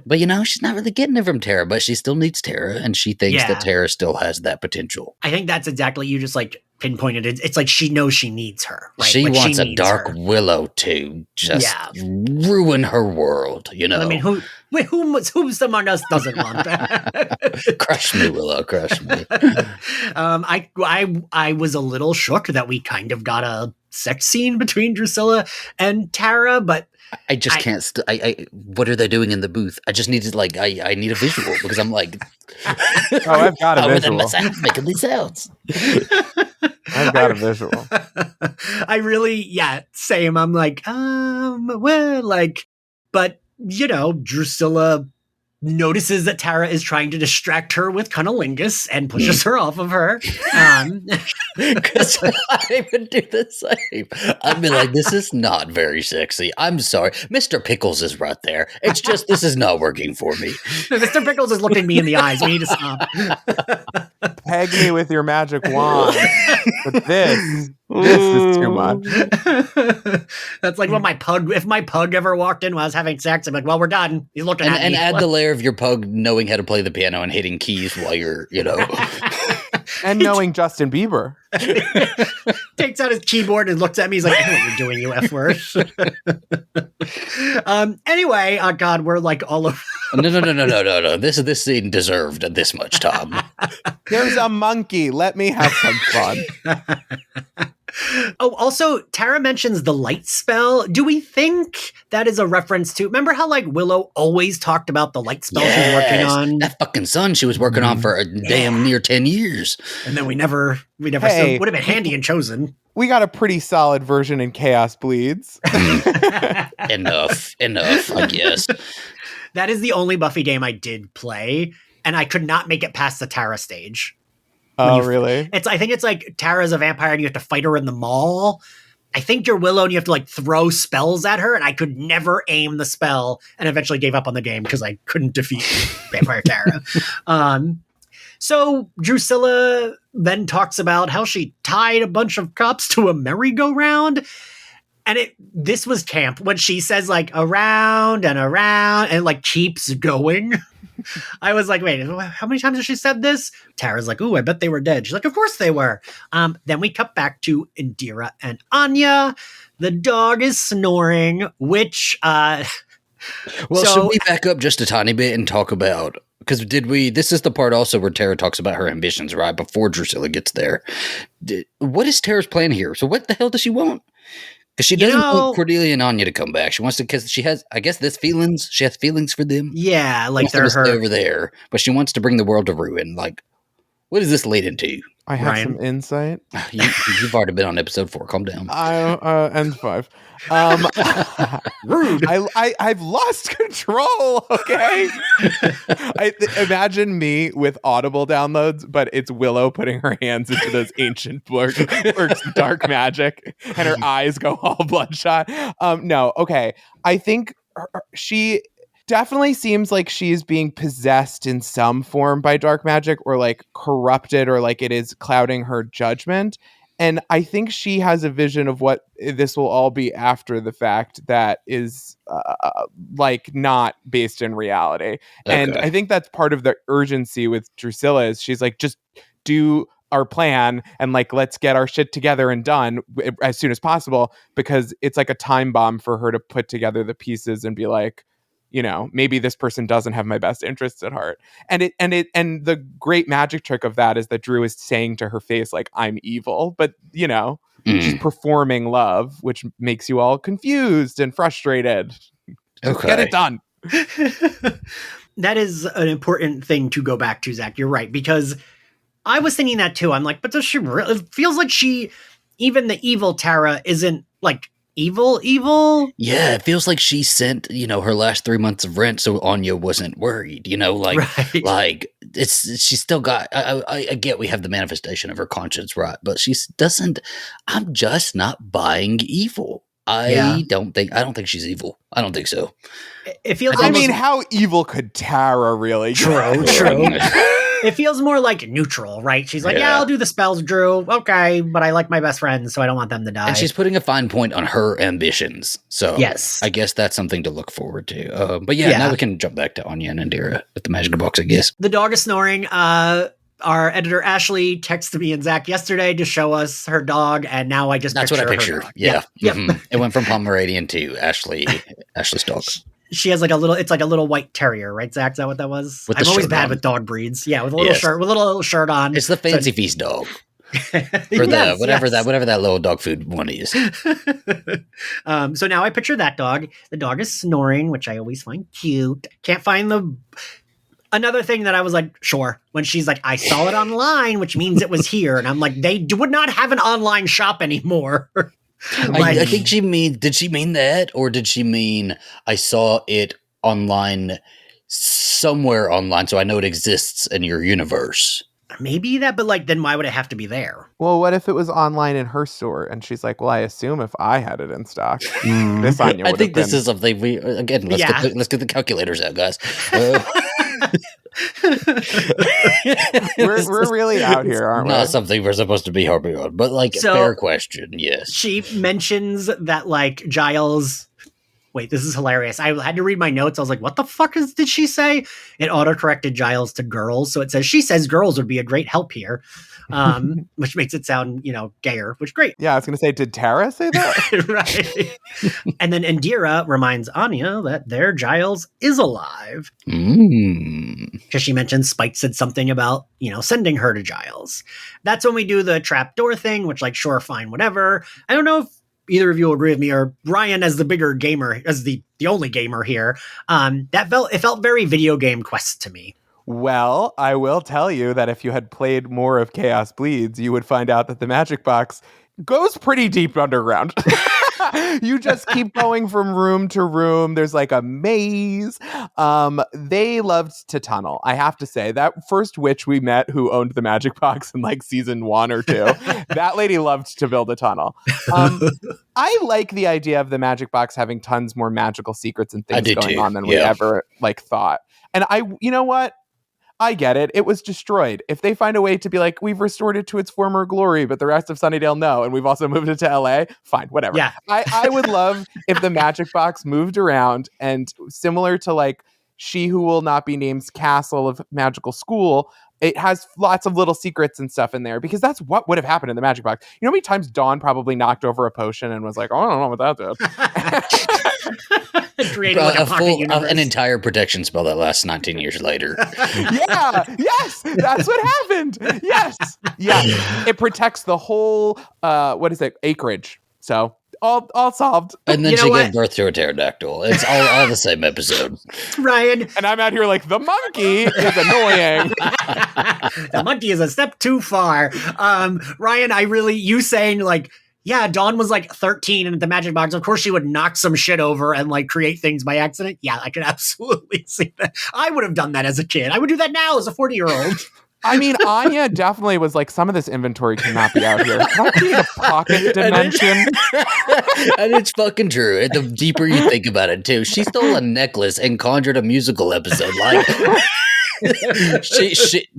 But she's not really getting it from Tara, but she still needs Tara, and she thinks that Tara still has that potential. I think that's exactly, you just like pinpointed it. It's like she knows she needs her, right? She like, wants a dark willow to just ruin her world, I mean, who's among us doesn't want that? Crush me, Willow, crush me. I was a little shook that we kind of got a sex scene between Drusilla and Tara, but I just can't. What are they doing in the booth? I just need to I need a visual because I'm like, I've got a how are visual. them sounds making these sounds? I've got a visual. I really, same. I'm like, well, like, but Drusilla notices that Tara is trying to distract her with cunnilingus and pushes her off of her. Because I would do the same. I'd be like, this is not very sexy. I'm sorry. Mr. Pickles is right there. It's just, this is not working for me. Mr. Pickles is looking me in the eyes. We need to stop. Peg me with your magic wand. But this is too much. That's like when if my pug ever walked in while I was having sex, I'm like, well, we're done. He's looking at me. And add the layer of your pug knowing how to play the piano and hitting keys while you're, And knowing Justin Bieber. Takes out his keyboard and looks at me. He's like, I know what you're doing, you F word. Anyway, God, we're like all over. No. This scene deserved this much time. There's a monkey. Let me have some fun. Oh, also, Tara mentions the light spell. Do we think that is a reference to? Remember how like Willow always talked about the light spell she's working on? That fucking sun she was working on for a damn near 10 years. And then we never would have been handy and chosen. We got a pretty solid version in Chaos Bleeds. Enough, I guess. That is the only Buffy game I did play, and I could not make it past the Tara stage. Oh, really? I think it's like Tara's a vampire and you have to fight her in the mall. I think you're Willow and you have to like throw spells at her, and I could never aim the spell and eventually gave up on the game because I couldn't defeat Vampire Tara. So Drusilla then talks about how she tied a bunch of cops to a merry-go-round. And this was camp when she says like around and around and like keeps going. I was like, wait, how many times has she said this? Tara's like, ooh, I bet they were dead. She's like, of course they were. Then we cut back to Indira and Anya. The dog is snoring, which... should we back up just a tiny bit and talk about... Because this is the part also where Tara talks about her ambitions, right? Before Drusilla gets there. What is Tara's plan here? So what the hell does she want? Because she doesn't want Cordelia and Anya to come back. She wants to, because she has, I guess, feelings. She has feelings for them. Yeah, like they're her over there, but she wants to bring the world to ruin. Like, what does this lead into? I have some insight. You've already been on episode 4. Calm down. And 5. Rude. I've lost control. Okay. Imagine me with Audible downloads, but it's Willow putting her hands into those ancient works of dark magic, and her eyes go all bloodshot. No. Okay. I think she definitely seems like she's being possessed in some form by dark magic, or like corrupted, or like it is clouding her judgment. And I think she has a vision of what this will all be after the fact that is like not based in reality. Okay. And I think that's part of the urgency with Drusilla is she's like, just do our plan and like, let's get our shit together and done as soon as possible, because it's like a time bomb for her to put together the pieces and be like, maybe this person doesn't have my best interests at heart. And the great magic trick of that is that Drew is saying to her face, like, I'm evil, but she's performing love, which makes you all confused and frustrated. Just get it done. That is an important thing to go back to, Zach. You're right, because I was thinking that too. I'm like, but does she really? It feels like even the evil Tara isn't like evil. Yeah, it feels like she sent her last 3 months of rent so Anya wasn't worried. Right. Like she's still got. I get we have the manifestation of her conscience, right? But she doesn't. I'm just not buying evil. I don't think she's evil. I don't think so. It feels. How evil could Tara really? True. It feels more like neutral, right? She's like, yeah, I'll do the spells, Drew. Okay, but I like my best friends, so I don't want them to die. And she's putting a fine point on her ambitions. So yes, I guess that's something to look forward to. But now we can jump back to Anya and Indira with the magic box, I guess. The dog is snoring. Our editor, Ashley, texted me and Zach yesterday to show us her dog, and now I just That's what I pictured. Yeah. Mm-hmm. It went from Pomeranian to Ashley's dog. She has it's like a little white terrier, right, Zach? Is that what that was? I'm always bad with dog breeds. Yeah, with a little shirt on. It's the Fancy Feast dog. For the whatever that little dog food one is. So now I picture that dog. The dog is snoring, which I always find cute. Can't find the. Another thing that I was like, sure, when she's like, I saw it online, which means it was here, and I'm like, they would not have an online shop anymore. Like, I think did she mean that, or did she mean I saw it online somewhere online, so I know it exists in your universe? Maybe that, but like, then why would it have to be there? Well, what if it was online in her store? And she's like, well, I assume if I had it in stock, this Anya I would think have this is something let's get the calculators out, guys. We're really out here, aren't we? Not something we're supposed to be harping on, but like, fair question, yes. She mentions that like Giles. Wait, this is hilarious. I had to read my notes. I was like, what the fuck did she say? It auto-corrected Giles to girls. So it says, she says girls would be a great help here. Which makes it sound, gayer, which great. Yeah, I was going to say, did Tara say that? Right. And then Indira reminds Anya that their Giles is alive. Because she mentioned Spike said something about, sending her to Giles. That's when we do the trapdoor thing, which like, sure, fine, whatever. I don't know if either of you will agree with me, or Ryan as the bigger gamer, as the only gamer here. It felt very video game Quest to me. Well, I will tell you that if you had played more of Chaos Bleeds, you would find out that the magic box goes pretty deep underground. You just keep going from room to room. There's like a maze. They loved to tunnel. I have to say, that first witch we met who owned the magic box in like season 1 or 2, that lady loved to build a tunnel. I like the idea of the magic box having tons more magical secrets and things going on than we ever like thought. And you know what? I get it. It was destroyed. If they find a way to be like, we've restored it to its former glory, but the rest of Sunnydale, no, and we've also moved it to LA, fine, whatever. Yeah. I would love if the magic box moved around, and similar to like She Who Will Not Be Named's Castle of Magical School, it has lots of little secrets and stuff in there, because that's what would have happened in the magic box. You know how many times Dawn probably knocked over a potion and was like, oh, I don't know what that did. Creating like a pocket universe. An entire protection spell that lasts 19 years later. Yeah, yes, that's what happened. Yes, yeah, it protects the whole acreage. So all solved. And then she gave birth to a pterodactyl. It's all the same episode. Ryan. And I'm out here like, the monkey is annoying. The monkey is a step too far. Ryan, you saying like, yeah, Dawn was like 13 and at the magic box, of course she would knock some shit over and like create things by accident. Yeah, I could absolutely see that. I would have done that as a kid. I would do that now as a 40-year-old. I mean, Anya definitely was like, some of this inventory cannot be out here. Can I create a pocket dimension? And it's fucking true. The deeper you think about it, too. She stole a necklace and conjured a musical episode. Like,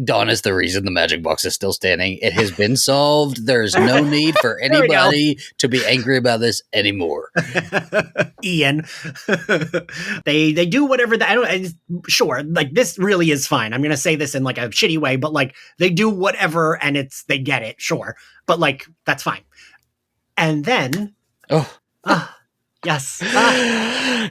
Dawn is the reason the magic box is still standing. It has been solved. There's no need for anybody to be angry about this anymore. Ian. They do whatever sure, like this really is fine. I'm gonna say this in like a shitty way, but like they do whatever and they get it, sure. But like that's fine. And then yes.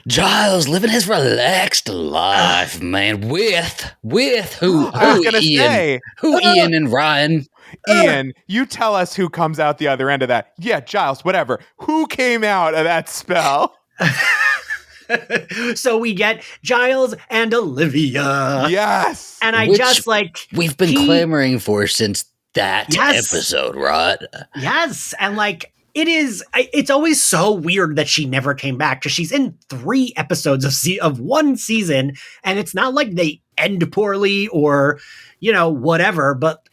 Giles living his relaxed life, man. With who? I was gonna say, Ian and Ryan. Ian, you tell us who comes out the other end of that. Yeah, Giles, whatever. Who came out of that spell? So we get Giles and Olivia. Yes. And we've been clamoring for since that episode, right? Yes. And like, it's always so weird that she never came back, because she's in 3 episodes of one season, and it's not like they end poorly or, whatever, but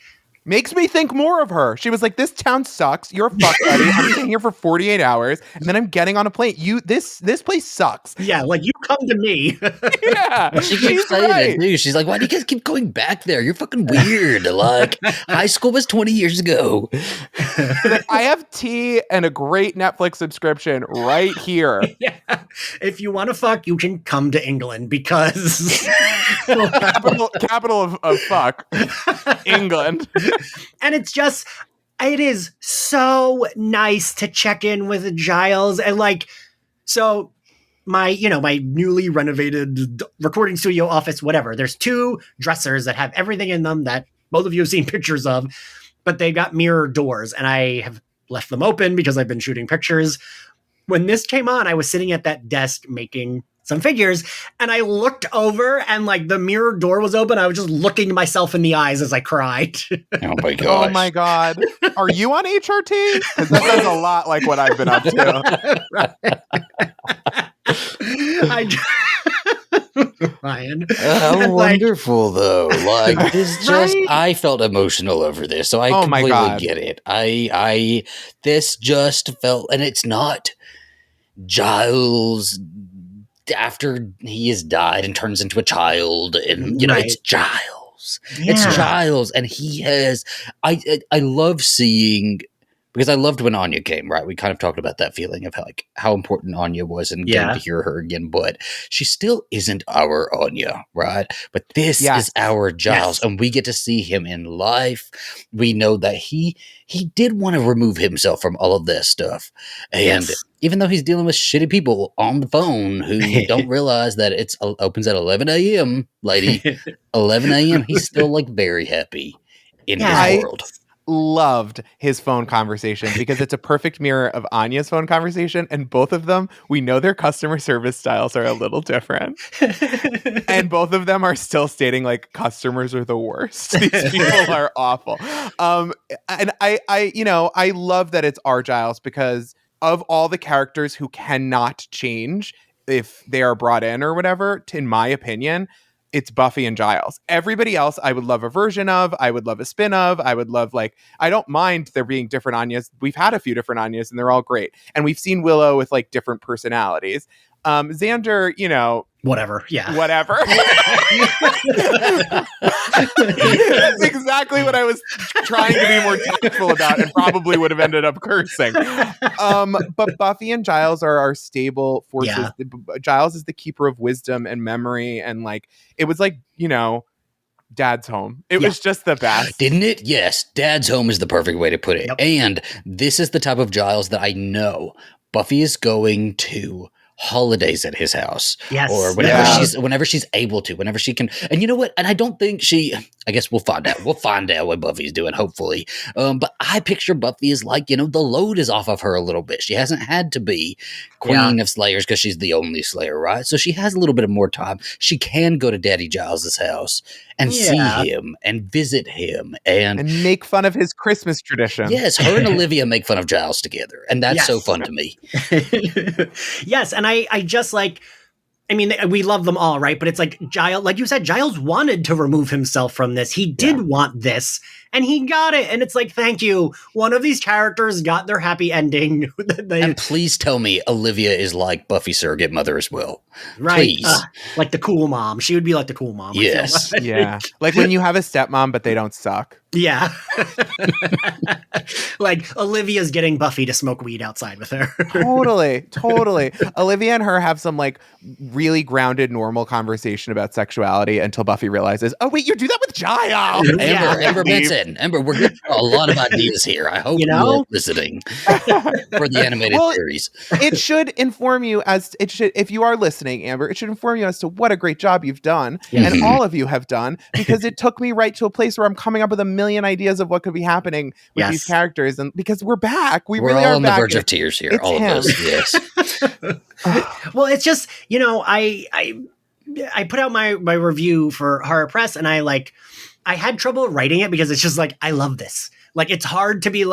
makes me think more of her. She was like, this town sucks. You're a fuck buddy. I'm staying here for 48 hours, and then I'm getting on a plane. This place sucks. Yeah, like, you come to me. Yeah. She keeps saying it, too. She's like, why do you guys keep going back there? You're fucking weird. Like, high school was 20 years ago. Like, I have tea and a great Netflix subscription right here. Yeah. If you want to fuck, you can come to England, because... capital of fuck. England. And it is so nice to check in with Giles. And like, so my newly renovated recording studio office, whatever, there's 2 dressers that have everything in them that both of you have seen pictures of. but they've got mirror doors, and I have left them open because I've been shooting pictures. When this came on, I was sitting at that desk making some figures, and I looked over, and like the mirror door was open. I was just looking myself in the eyes as I cried. Oh my gosh. Oh my God. Are you on HRT? Because that sounds a lot like what I've been up to. Ryan. How wonderful, though. Like, this just, Right? I felt emotional over this, so I Oh my completely God. get it. This just felt, and it's not Giles after he has died and turns into a child, and, Right. it's Giles. Yeah. It's Giles, and he has, I love seeing, because I loved when Anya came, right? We kind of talked about that feeling of how important Anya was and getting to hear her again, but she still isn't our Anya, right? But this is our Giles, and we get to see him in life. We know that he did want to remove himself from all of this stuff. And even though he's dealing with shitty people on the phone who don't realize that it opens at 11 a.m., lady, 11 a.m., he's still like very happy in his world. Loved his phone conversation because it's a perfect mirror of Anya's phone conversation, and both of them, we know their customer service styles are a little different, and both of them are still stating like customers are the worst. These people are awful. And I love that it's our Giles, because of all the characters who cannot change if they are brought in or whatever, in my opinion, it's Buffy and Giles. Everybody else, I would love a version of. I would love a spin of. I would love, I don't mind there being different Anyas. We've had a few different Anyas, and they're all great. And we've seen Willow with like different personalities. Xander, whatever. Yeah. Whatever. That's exactly what I was trying to be more tactful about, and probably would have ended up cursing. But Buffy and Giles are our stable forces. Yeah. Giles is the keeper of wisdom and memory, and it was Dad's home. It was just the best. Didn't it? Yes. Dad's home is the perfect way to put it. Yep. And this is the type of Giles that I know Buffy is going to holidays at his house. Yes. Or whenever she's able to, whenever she can. And you know what? And I don't think I guess we'll find out. We'll find out what Buffy's doing, hopefully. But I picture Buffy as the load is off of her a little bit. She hasn't had to be Queen of Slayers because she's the only Slayer, right? So she has a little bit of more time. She can go to Daddy Giles's house and see him and visit him and make fun of his Christmas tradition. Yes, her and Olivia make fun of Giles together, and that's so fun to me. Yes, and I just we love them all, right? But it's Giles, like you said, Giles wanted to remove himself from this. He did want this, and he got it. And it's thank you. One of these characters got their happy ending. And please tell me Olivia is like Buffy's surrogate mother as well. Right. Please. Like the cool mom. She would be like the cool mom. Yes. Yeah. Like when you have a stepmom, but they don't suck. Yeah. Like Olivia's getting Buffy to smoke weed outside with her. Totally. Olivia and her have some really grounded, normal conversation about sexuality until Buffy realizes, oh wait, you do that with Giles. Amber Benson. Amber, we're getting a lot of ideas here. I hope you're listening for the animated series. It should inform you if you are listening, Amber, it should inform you as to what a great job you've done, and all of you have done, because it took me right to a place where I'm coming up with a million ideas of what could be happening with these characters, and because we're back, we're really all are on back. The verge of tears here, all of us. Yes. Well, it's just I put out my review for Horror Press, and I had trouble writing it because it's just I love this. It's hard to be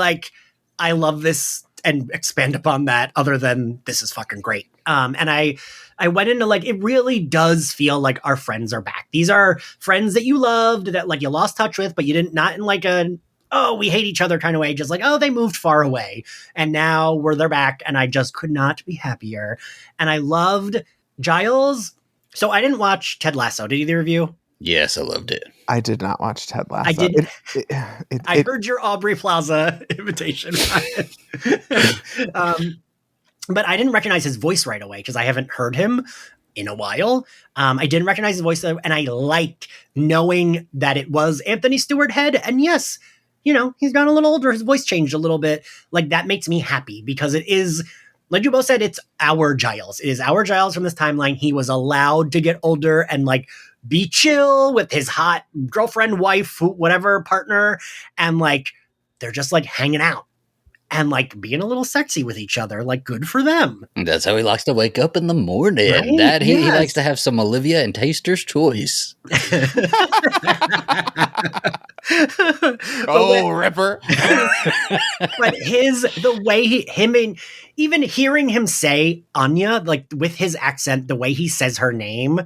I love this and expand upon that other than this is fucking great. And I went into it really does feel like our friends are back. These are friends that you loved, that you lost touch with, but you didn't, not in we hate each other kind of way. Just they moved far away and now they're back. And I just could not be happier. And I loved Giles. So I didn't watch Ted Lasso. Did either of you? Yes, I loved it. I did not watch Ted Lasso. I did. I heard your Aubrey Plaza invitation. But I didn't recognize his voice right away because I haven't heard him in a while. I didn't recognize his voice, and I liked knowing that it was Anthony Stewart Head. And yes, he's gotten a little older. His voice changed a little bit. That makes me happy because it is, like you both said, it's our Giles. It is our Giles from this timeline. He was allowed to get older and be chill with his hot girlfriend, wife, whatever partner, and they're just like hanging out and like being a little sexy with each other. Like, good for them. That's how he likes to wake up in the morning. Right? That he Yes. likes to have some Olivia and Taster's Choice. Ripper. But the way even hearing him say Anya, like with his accent, the way he says her name,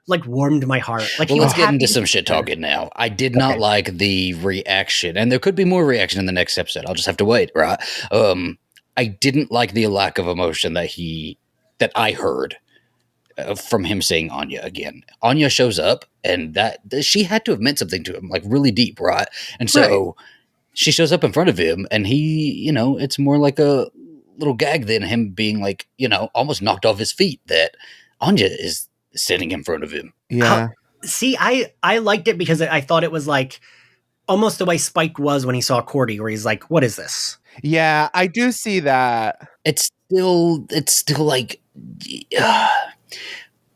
like warmed my heart. Like, Well, he was let's get into happy- some shit talking now. I did not like the reaction, and there could be more reaction in the next episode. I'll just have to wait, right? I didn't like the lack of emotion that I heard from him saying Anya again. Anya shows up, and that she had to have meant something to him, like really deep, right? And so she shows up in front of him, and he, it's more like a little gag than him being like, almost knocked off his feet that Anya is sitting in front of him. Yeah. See, I liked it because I thought it was like almost the way Spike was when he saw Cordy, where he's like, what is this? Yeah, I do see that. It's still like,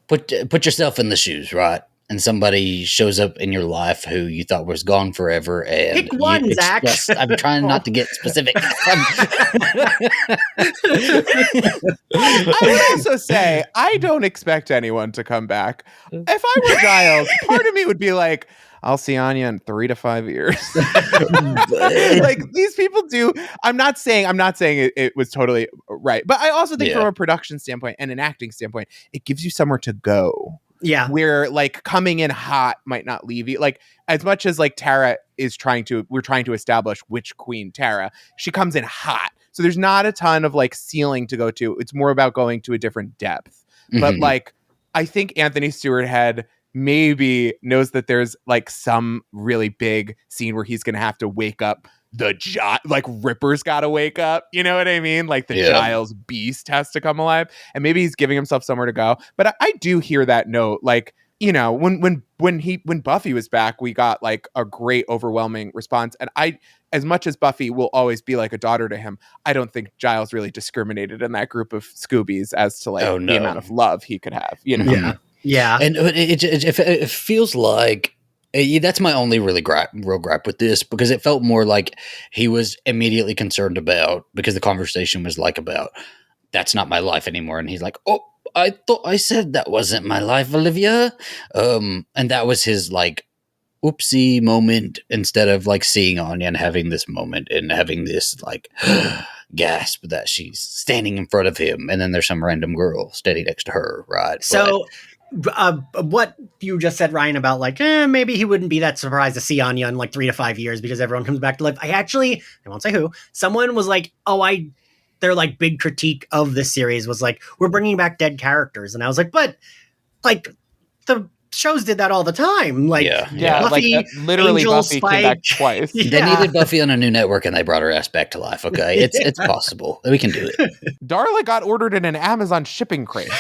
put yourself in the shoes, right? And somebody shows up in your life who you thought was gone forever. And Pick one, Zach. I'm trying not to get specific. I would also say I don't expect anyone to come back. If I were Giles, part of me would be like, I'll see Anya in 3 to 5 years. Like, these people do. I'm not saying it was totally right, but I also think from a production standpoint and an acting standpoint, it gives you somewhere to go. Yeah. Where like coming in hot might not leave you. Like, as much as like Tara we're trying to establish which queen Tara, she comes in hot. So there's not a ton of like ceiling to go to. It's more about going to a different depth. Mm-hmm. But like, I think Anthony Stewart Head maybe knows that there's like some really big scene where he's going to have to wake up like Ripper's got to wake up. You know what I mean? Like the Giles beast has to come alive, and maybe he's giving himself somewhere to go. But I do hear that note. Like, when Buffy was back, we got like a great overwhelming response. And as much as Buffy will always be like a daughter to him, I don't think Giles really discriminated in that group of Scoobies as to like the amount of love he could have. Yeah. And it feels like that's my only real gripe with this, because it felt more like he was immediately concerned about, because the conversation was like about, that's not my life anymore. And he's like, oh, I thought I said that wasn't my life, Olivia. And that was his like oopsie moment, instead of like seeing Anya and having this moment and having this like gasp that she's standing in front of him. And then there's some random girl standing next to her. Right. So, what you just said, Ryan, about like maybe he wouldn't be that surprised to see Anya in like 3 to 5 years because everyone comes back to life. I won't say who, someone was like, their like big critique of this series was like, we're bringing back dead characters. And I was like, but like the shows did that all the time. Like, Buffy, like literally Angel, Buffy Spike. came back twice. They needed Buffy on a new network and they brought her ass back to life. Okay. It's possible. We can do it. Darla got ordered in an Amazon shipping crate.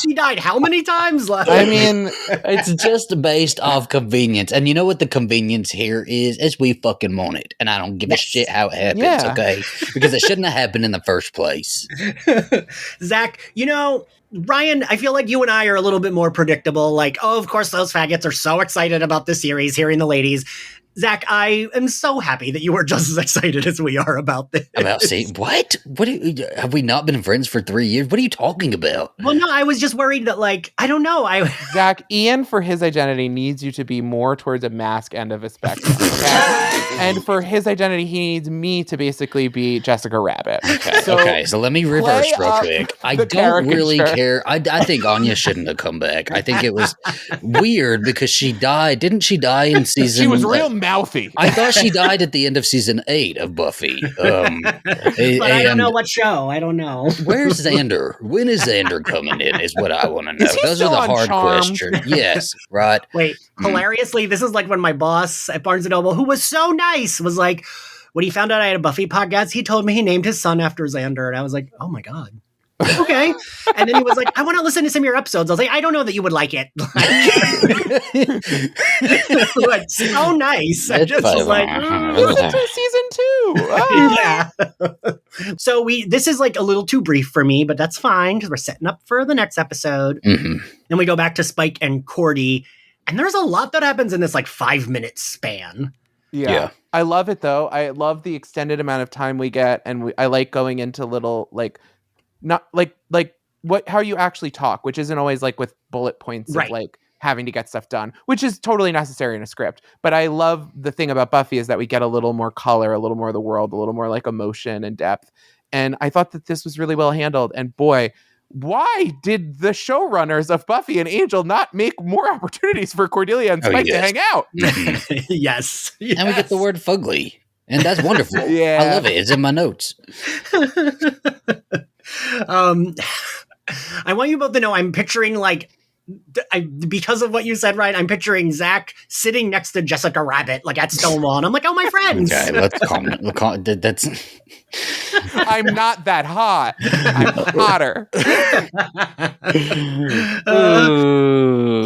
She died how many times? I mean, it's just based off convenience. And you know what the convenience here is we fucking want it. And I don't give a shit how it happens, okay? Because it shouldn't have happened in the first place. Zach, Ryan, I feel like you and I are a little bit more predictable. Like, of course, those faggots are so excited about this series, hearing the ladies. Zach, I am so happy that you are just as excited as we are about this. About seeing what? Have we not been friends for 3 years? What are you talking about? Well, no, I was just worried that, like, I don't know. Zach, Ian, for his identity, needs you to be more towards a mask end of a spectrum. Okay? And for his identity, he needs me to basically be Jessica Rabbit. Okay, so let me reverse real quick. I don't really care. I think Anya shouldn't have come back. I think it was weird because she died. Didn't she die in season? She was real mouthy. I thought she died at the end of season 8 of Buffy. But I don't know what show. I don't know. Where's Xander? When is Xander coming in is what I want to know. Those are the hard questions. Yes, right. Wait, hilariously, this is like when my boss at Barnes & Noble, who was so nice, was like, when he found out I had a Buffy podcast, he told me he named his son after Xander. And I was like, oh my God. Okay. And then he was like, I want to listen to some of your episodes. I was like, I don't know that you would like it. Like, so nice. I just was like, listen to season 2. Yeah. So this is like a little too brief for me, but that's fine because we're setting up for the next episode. Mm-hmm. Then we go back to Spike and Cordy. And there's a lot that happens in this like 5-minute span. Yeah. I love it though. I love the extended amount of time we get, and I like going into little not like how you actually talk, which isn't always like with bullet points of Right. like having to get stuff done, which is totally necessary in a script. But I love the thing about Buffy is that we get a little more color, a little more of the world, a little more like emotion and depth. And I thought that this was really well handled. And boy, why did the showrunners of Buffy and Angel not make more opportunities for Cordelia and Spike to hang out? Yes. And we get the word fugly. And that's wonderful. Yeah. I love it. It's in my notes. I want you both to know I'm picturing because of what you said, Ryan, I'm picturing Zach sitting next to Jessica Rabbit, like at Stonewall, and I'm like, oh, my friends. Okay, let's calm it. That's. I'm not that hot. I'm hotter.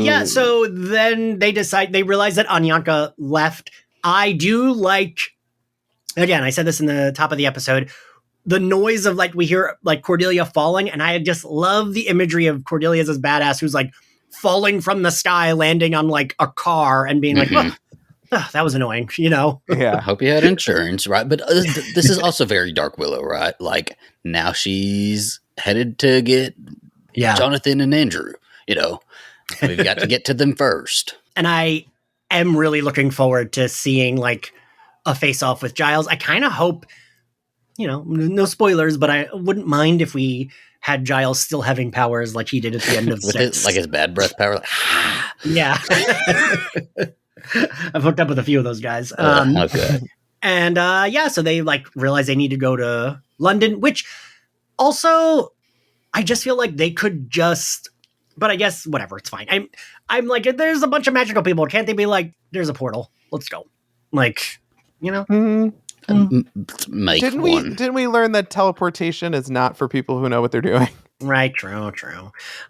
Yeah, so then they realize that Anyanka left. I do like, again, I said this in the top of the episode, the noise of we hear Cordelia falling, and I just love the imagery of Cordelia as this badass who's falling from the sky, landing on a car and being oh, that was annoying, Yeah. I hope you had insurance, right? But this is also very Dark Willow, right? Now she's headed to get Jonathan and Andrew, we've got to get to them first. And I am really looking forward to seeing a face-off with Giles. I kind of hope, no spoilers, but I wouldn't mind if we had Giles still having powers like he did at the end of 6. His bad breath power. Yeah. I've hooked up with a few of those guys. Okay. And so they realize they need to go to London, which also I just feel like they could just, but I guess whatever, it's fine. I'm like, there's a bunch of magical people. Can't they be there's a portal. Let's go. Mm-hmm. Make Didn't we learn that teleportation is not for people who know what they're doing? Right, true.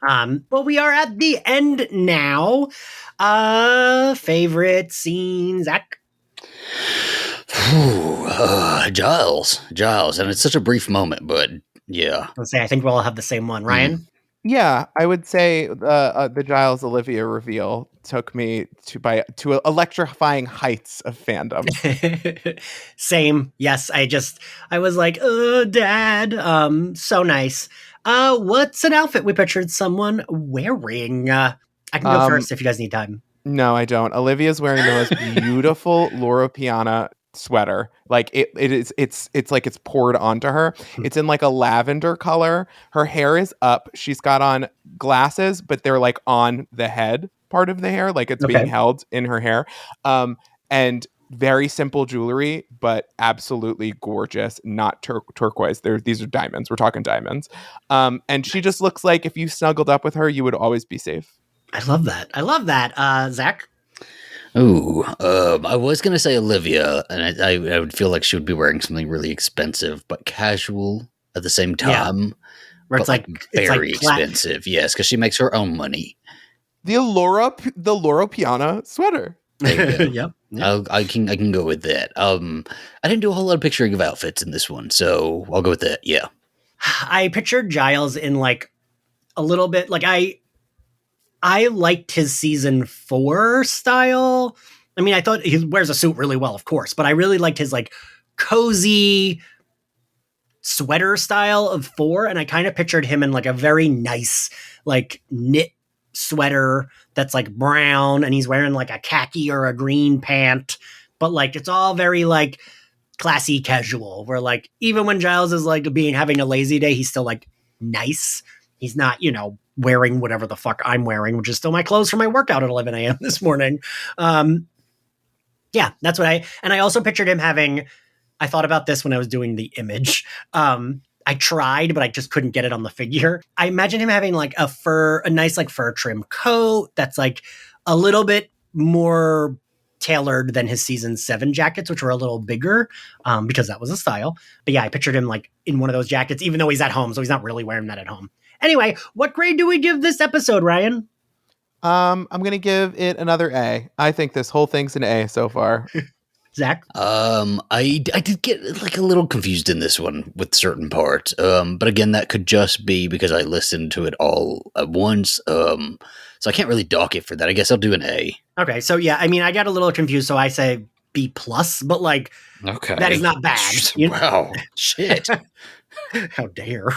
Well, we are at the end now. Favorite scene, Zach? Giles, and it's such a brief moment, but yeah. Let's say I think we'll all have the same one. Ryan? Yeah, I would say the Giles Olivia reveal took me to electrifying heights of fandom. Same. Yes, I was like, oh, Dad. So nice. What's an outfit we pictured someone wearing? I can go first if you guys need time. No, I don't. Olivia's wearing the most beautiful Loro Piana sweater. It's like it's poured onto her. It's in a lavender color. Her hair is up. She's got on glasses, but they're on the head part of the hair, it's being held in her hair. And very simple jewelry, but absolutely gorgeous. Not turquoise. These are diamonds. We're talking diamonds. And she just looks like if you snuggled up with her, you would always be safe. I love that. Zach? Ooh, I was going to say Olivia, and I would feel like she would be wearing something really expensive, but casual at the same time. Yeah. Where it's very expensive. Yes, because she makes her own money. The Loro Piana sweater. Yep. I can go with that. I didn't do a whole lot of picturing of outfits in this one, so I'll go with that. Yeah. I pictured Giles in a little bit I liked his season 4 style. I mean, I thought he wears a suit really well, of course, but I really liked his cozy sweater style of 4. And I kind of pictured him in a very nice, knit sweater that's brown, and he's wearing a khaki or a green pant, but it's all very classy casual, where even when Giles is having a lazy day, he's still nice. He's not, wearing whatever the fuck I'm wearing, which is still my clothes for my workout at 11 a.m. this morning. Yeah, that's what I also pictured him having, I thought about this when I was doing the image. I tried, but I just couldn't get it on the figure. I imagine him having a nice fur trim coat that's a little bit more tailored than his season 7 jackets, which were a little bigger, because that was a style. But yeah, I pictured him in one of those jackets, even though he's at home, so he's not really wearing that at home. Anyway, what grade do we give this episode, Ryan? I'm going to give it another A. I think this whole thing's an A so far. Zach? I did get a little confused in this one with certain parts. But again, that could just be because I listened to it all at once. So I can't really dock it for that. I guess I'll do an A. Okay, so yeah, I mean, I got a little confused, so I say B plus, but like Okay. that is not bad. You know? Wow. Shit. How dare.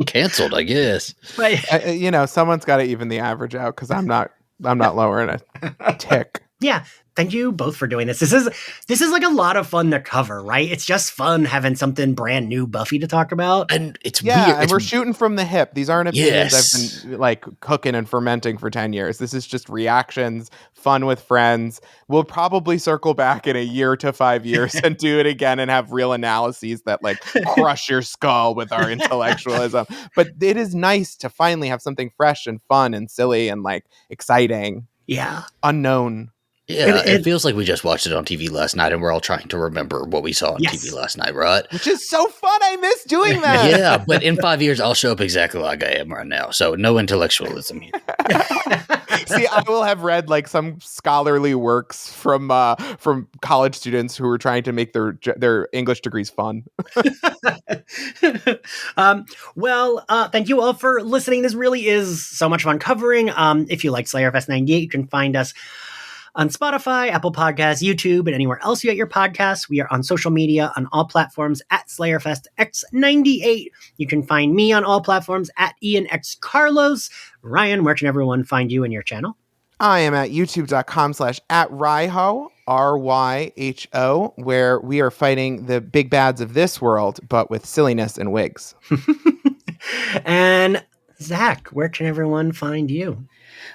Canceled, I guess. But, You know, someone's got to even the average out because I'm not lowering a tick. yeah. Thank you both for doing this. This is like a lot of fun to cover, right? It's just fun having something brand new Buffy to talk about. And it's Yeah, weird. and we're shooting from the hip. These aren't opinions Yes. I've been like cooking and fermenting for 10 years. This is just reactions, fun with friends. We'll probably circle back in a year to 5 years and do it again and have real analyses that like crush your skull with our intellectualism. But it is nice to finally have something fresh and fun and silly and like exciting. Yeah. Unknown. Yeah, it feels like we just watched it on TV last night and we're all trying to remember what we saw on TV last night, right? Which is so fun. I miss doing that. Yeah, but in 5 years, I'll show up exactly like I am right now. So no intellectualism here. See, I will have read like some scholarly works from college students who were trying to make their English degrees fun. Thank you all for listening. This really is so much fun covering. If you like Slayerfest 98, you can find us on Spotify, Apple Podcasts, YouTube, and anywhere else you get your podcasts. We are on social media on all platforms at SlayerFestX98. You can find me on all platforms at IanXCarlos. Ryan, where can everyone find you and your channel? I am at youtube.com/@Ryho, RYHO, where we are fighting the big bads of this world, but with silliness and wigs. And Zach, where can everyone find you?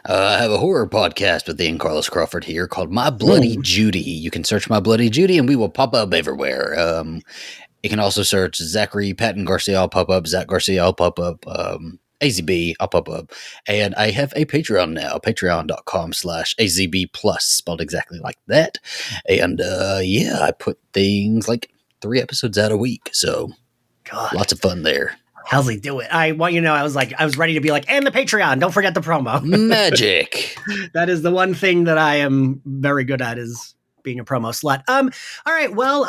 I have a horror podcast with Ian Carlos Crawford here called My Bloody Judy. You can search My Bloody Judy and we will pop up everywhere. You can also search Zachary Patton Garcia, I'll pop up. Zach Garcia, I'll pop up. AZB, I'll pop up. And I have a Patreon now, patreon.com/AZB plus, spelled exactly like that. And I put things like 3 episodes out a week. So lots of fun there. How's he do it? I want you to know, I was ready to be like, and the Patreon, don't forget the promo. Magic. That is the one thing that I am very good at, is being a promo slut. All right. Well,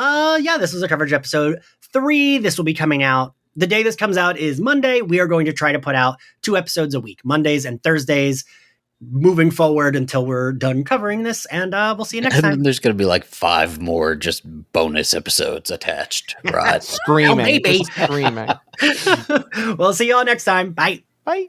this was a coverage episode 3. This will be coming out. The day this comes out is Monday. We are going to try to put out 2 episodes a week, Mondays and Thursdays, moving forward until we're done covering this. And we'll see you next time. And there's going to be like 5 more just bonus episodes attached, right? Screaming. Oh, maybe. Screaming. We'll see y'all next time. Bye. Bye.